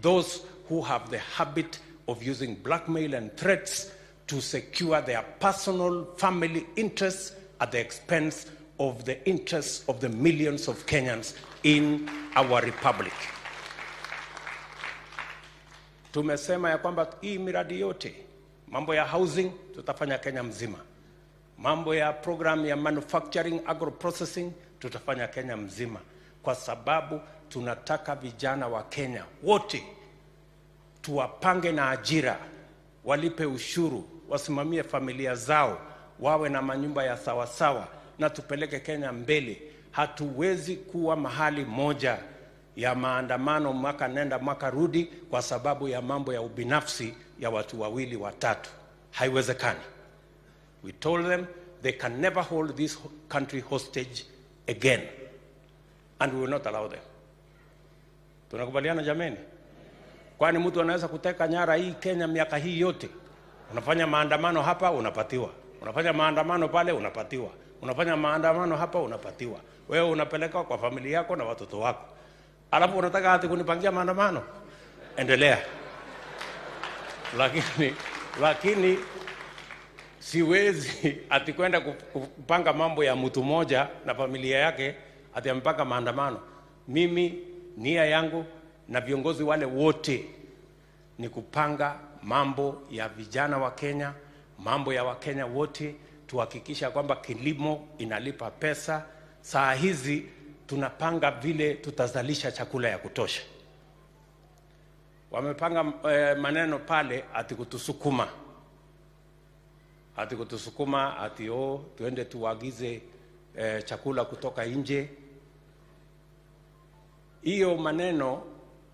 those who have the habit of using blackmail and threats to secure their personal family interests at the expense of the interests of the millions of Kenyans in our republic. Tumesema ya kwamba hii miradi yote, mambo ya housing tutafanya Kenya mzima. Mambo ya program ya manufacturing, agro-processing tutafanya Kenya mzima, kwa sababu tunataka vijana wa Kenya wote tuwapange na ajira, walipe ushuru, wasimamie familia zao, wawe na manyumba ya sawasawa, na tupeleke Kenya mbele. Hatuwezi kuwa mahali moja ya maandamano mwaka nenda mwaka rudi kwa sababu ya mambo ya ubinafsi ya watu wawili watatu. Haiwezekani. We told them they can never hold this country hostage again, and we will not allow them. Tunakubaliana jameni? Kwani mtu anaweza kuteka nyara hii Kenya miaka hii yote? Unafanya maandamano hapa unapatiwa, unafanya maandamano pale unapatiwa, unafanya maandamano hapa unapatiwa. Wewe unapeleka kwa familia yako na watoto wako, alafu unataka hati kunipangia maandamano? Endelea. Lakini siwezi ati kwenda kupanga mambo ya mtu moja na familia yake ati ampaka maandamano. Mimi nia yangu na viongozi wale wote ni kupanga mambo ya vijana wa Kenya, mambo ya Wakenya wote, tuhakikisha kwamba kilimo inalipa pesa. Saa hizi tunapanga vile tutazalisha chakula ya kutosha. Wamepanga maneno pale ati kutusukuma. Ati tuende tuagize chakula kutoka nje. Hiyo maneno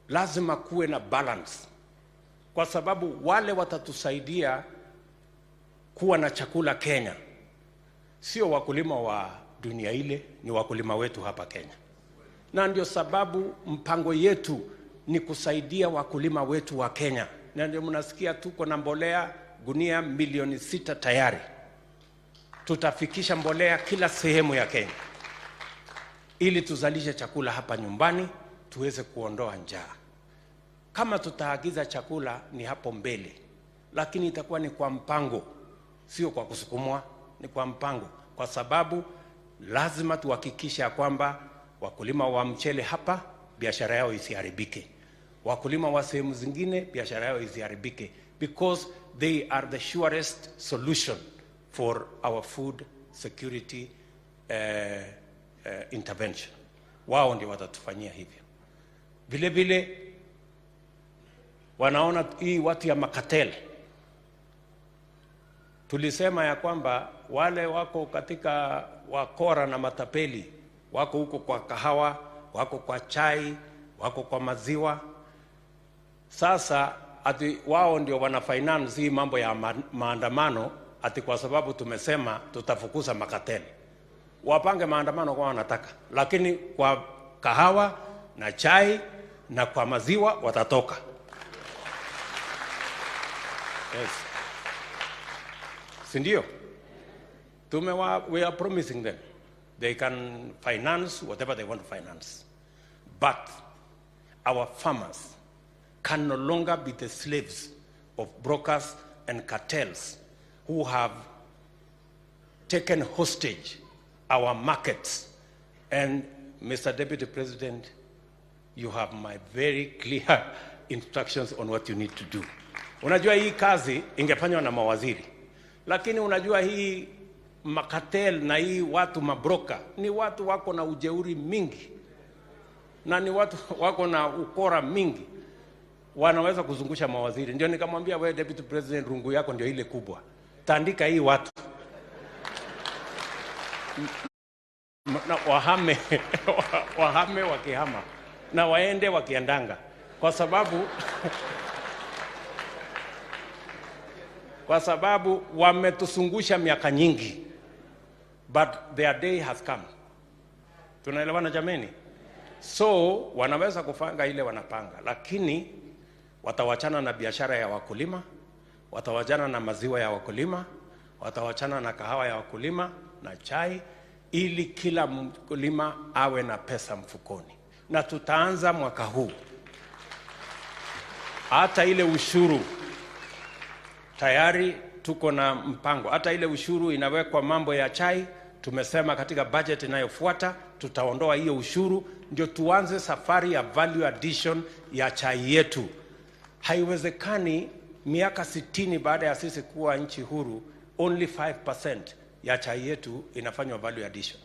lazima kuwe na balance, kwa sababu wale watatusaidia kuwa na chakula Kenya sio wakulima wa dunia ile, ni wakulima wetu hapa Kenya. Na ndio sababu mpango yetu ni kusaidia wakulima wetu wa Kenya. Na ndio mnasikia tuko na mbolea gunia milioni 6 tayari. Tutafikisha mbolea kila sehemu ya Kenya ili tuzalishe chakula hapa nyumbani, tuweze kuondoa njaa. Kama tutaagiza chakula ni hapo mbele, lakini itakuwa ni kwa mpango, sio kwa kusukumwa, ni kwa mpango, kwa sababu lazima tuhakikisha kwamba wakulima wa mchele hapa biashara yao isiharibike, wakulima wa sehemu zingine biashara yao isiharibike, because they are the surest solution for our food security intervention. Wao ndio watatufanyia hivyo. Vile vile wanaona hii watu ya makatel. Tulisema ya kwamba wale wako katika wakora na matapeli, wako huko kwa kahawa, wako kwa chai, wako kwa maziwa. Sasa ati wao ndio wana finance hii mambo ya maandamano, ati kwa sababu tumesema tutafukuza makateli. Wapange maandamano kwa wanataka, lakini kwa kahawa na chai na kwa maziwa watatoka. Yes. Sindio? We are promising them they can finance whatever they want to finance. But our farmers can no longer be the slaves of brokers and cartels who have taken hostage our markets. And Mr. Deputy President, you have my very clear instructions on what you need to do. Unajua hii kazi ingefanywa na mawaziri, lakini unajua hii makatel na hii watu mabroka ni watu wako na ujeuri mingi, na ni watu wako na ukora mingi, wanaweza kuzungusha mawaziri. Ndio nikamwambia wewe Deputy President, rungu yako ndio ile kubwa, tandika hii watu na wahame wakihama na waende wakiandanga, kwa sababu wametuzungusha miaka nyingi, but their day has come. Tunaelewana jameni? So wanaweza kufanga ile wanapanga, lakini watawachana na biashara ya wakulima, watawachana na maziwa ya wakulima, watawachana na kahawa ya wakulima na chai, ili kila mkulima awe na pesa mfukoni. Na tutaanza mwaka huu. Hata ile ushuru tayari tuko na mpango. Hata ile ushuru inawekwa mambo ya chai, tumesema katika budget inayofuata tutaondoa hiyo ushuru, ndio tuanze safari ya value addition ya chai yetu. Haiwezekani miaka 60 baada ya sisi kuwa nchi huru, only 5% ya chai yetu inafanywa value addition.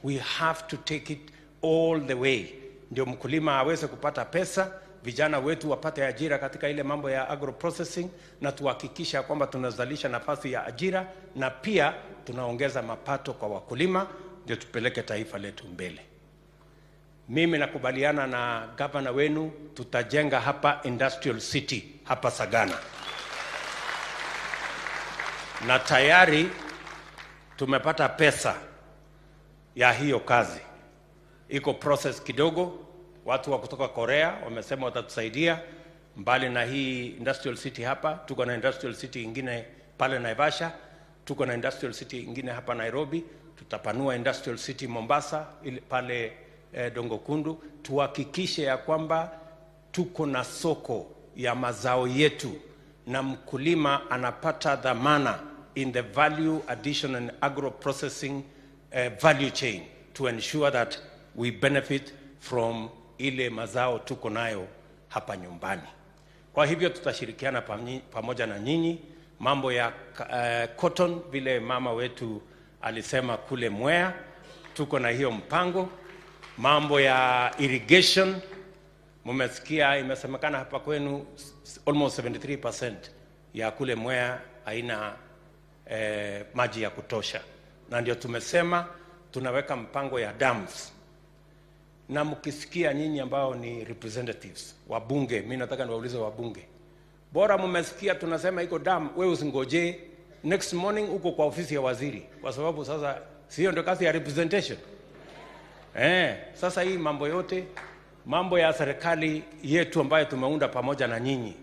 We have to take it all the way, ndio mkulima aweze kupata pesa, vijana wetu wapate ajira katika ile mambo ya agro processing, na tuhakikisha kwamba tunazalisha nafasi ya ajira na pia tunaongeza mapato kwa wakulima, ndio tupeleke taifa letu mbele. Mimi nakubaliana na gavana wenu, tutajenga hapa industrial city hapa Sagana. na tayari tumepata pesa ya hiyo kazi. Iko process kidogo, watu wa kutoka Korea wamesema watatusaidia. Mbali na hii industrial city hapa, tuko na industrial city ingine pale Naivasha, tuko na industrial city ingine hapa Nairobi, tutapanua industrial city Mombasa pale Dongo Kundu. Tuhakikishe ya kwamba tuko na soko ya mazao yetu na mkulima anapata dhamana in the value addition and agro processing value chain to ensure that we benefit from ile mazao tuko nayo hapa nyumbani. Kwa hivyo tutashirikiana pamoja na nyinyi. Mambo ya cotton, vile mama wetu alisema kule Mwea, tuko na hiyo mpango. Mambo ya irrigation, mumesikia imesemekana hapa kwenu almost 73% ya kule Mwea haina maji ya kutosha, na ndio tumesema tunaweka mpango ya dams. Na mkisikia nyinyi ambao ni representatives wabunge, mimi nataka niwaulize wabunge, bora mmesikia tunasema iko dam, wewe usingoje next morning uko kwa ofisi ya waziri, kwa sababu sasa sio ndio kazi ya representation. Sasa hii mambo yote, mambo ya serikali yetu ambayo tumeunda pamoja na nyinyi,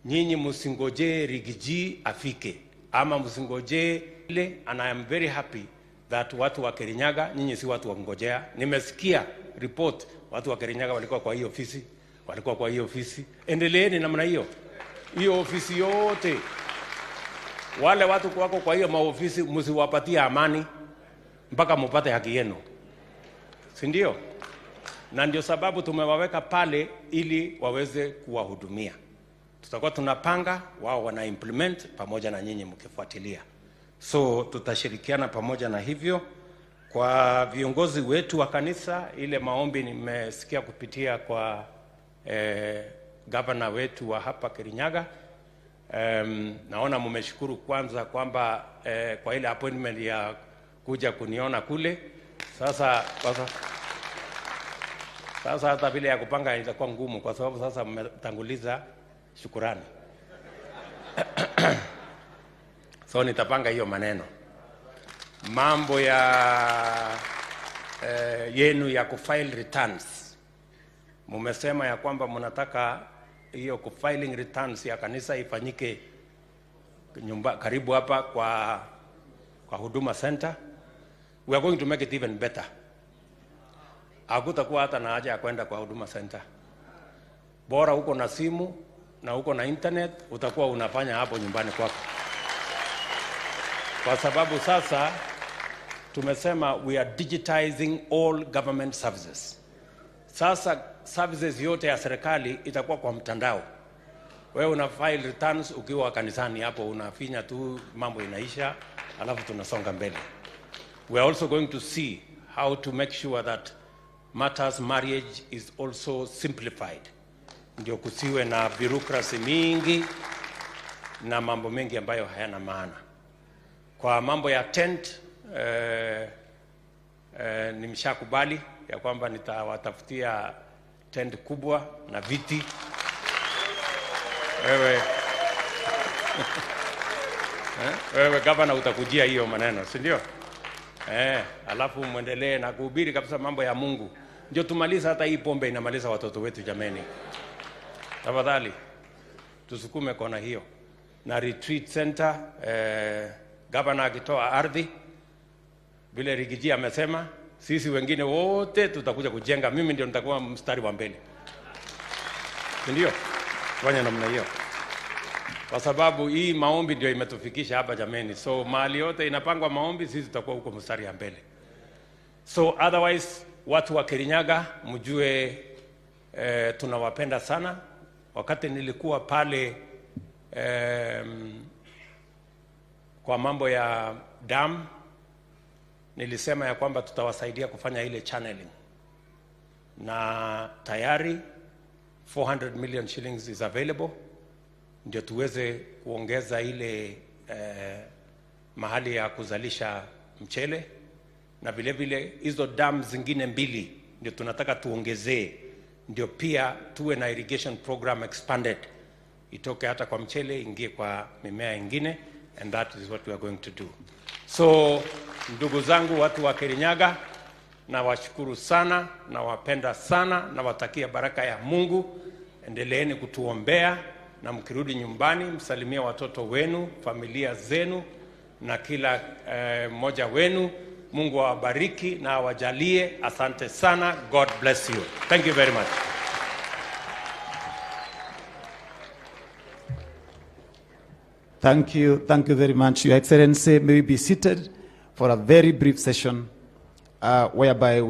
nyinyi msingoje Rigiji afike ama msingoje ile. And I am very happy that watu wa Kirinyaga, nyinyi si watu wa kungojea. Nimesikia report watu wa Kirinyaga walikuwa kwa hiyo ofisi, endeleeni namna hiyo. Hiyo ofisi yote, wale watu wako kwa hiyo maofisi, msiwapatie amani mpaka mpate haki yenu, si ndio? Na ndio sababu tumewaweka pale ili waweze kuwahudumia. Tutakuwa tunapanga, wao wana implement pamoja na nyinyi mkifuatilia. So tutashirikiana pamoja na hivyo. Kwa viongozi wetu wa kanisa, ile maombi nimesikia kupitia kwa governor wetu wa hapa Kirinyaga. Naona mmeshukuru kwanza kwamba kwa ile appointment ya kuja kuniona kule. Sasa hata vile ya kupanga itakuwa ngumu, kwa sababu sasa mmetanguliza shukurani. So nitapanga hiyo maneno. Mambo ya yenu ya kufile returns, mumesema ya kwamba mnataka hiyo kufiling returns ya kanisa ifanyike karibu hapa kwa Huduma Center. We are going to make it even better. Hakutakuwa hata na haja ya kwenda kwa Huduma Center. Bora uko na simu na uko na internet, utakuwa unafanya hapo nyumbani kwako. Kwa sababu sasa tumesema we are digitizing all government services. Sasa services yote ya serikali itakuwa kwa mtandao. Wewe una file returns ukiwa kanisani hapo, unafinya tu, mambo inaisha, alafu tunasonga mbele. We are also going to see how to make sure that matters marriage is also simplified. Ndio kusiwe na bureaucracy mingi na mambo mengi ambayo hayana maana. Kwa mambo ya tent, nimeshakubali ya kwamba nitawatafutia tent kubwa na viti. Wewe gavana utakujia hiyo maneno, si ndio? Alafu muendelee na kuhubiri kabisa mambo ya Mungu. Ndio tumaliza, hata hii pombe inamaliza watoto wetu jameni. Tafadhali tusukume kona hiyo. Na retreat center, gavana akitoa ardhi vile Rigiji amesema, sisi wengine wote tutakuja kujenga. Mimi ndio nitakuwa mstari wa mbele, ndio fanya namna hiyo, kwa sababu hii maombi ndio imetufikisha hapa jameni. So mahali yote inapangwa maombi, sisi tutakuwa huko mstari ya mbele. So otherwise, watu wa Kirinyaga mjue tunawapenda sana. Wakati nilikuwa pale kwa mambo ya dam, nilisema ya kwamba tutawasaidia kufanya ile channeling, na tayari 400 million shillings is available ndio tuweze kuongeza ile mahali ya kuzalisha mchele, na vile vile hizo dam zingine mbili ndio tunataka tuongezee, ndio pia tuwe na irrigation program expanded, itoke hata kwa mchele ingie kwa mimea ingine, and that is what we are going to do. So ndugu zangu watu wa Kirinyaga, na washukuru sana, na wapenda sana, na watakia baraka ya Mungu. Endeleeni kutuombea, na mkirudi nyumbani msalimia watoto wenu, familia zenu, na kila mmoja wenu. Mungu awabariki na awajalie. Asante sana. God bless you. Thank you very much. Thank you very much, Your Excellency. May we be seated for a very brief session whereby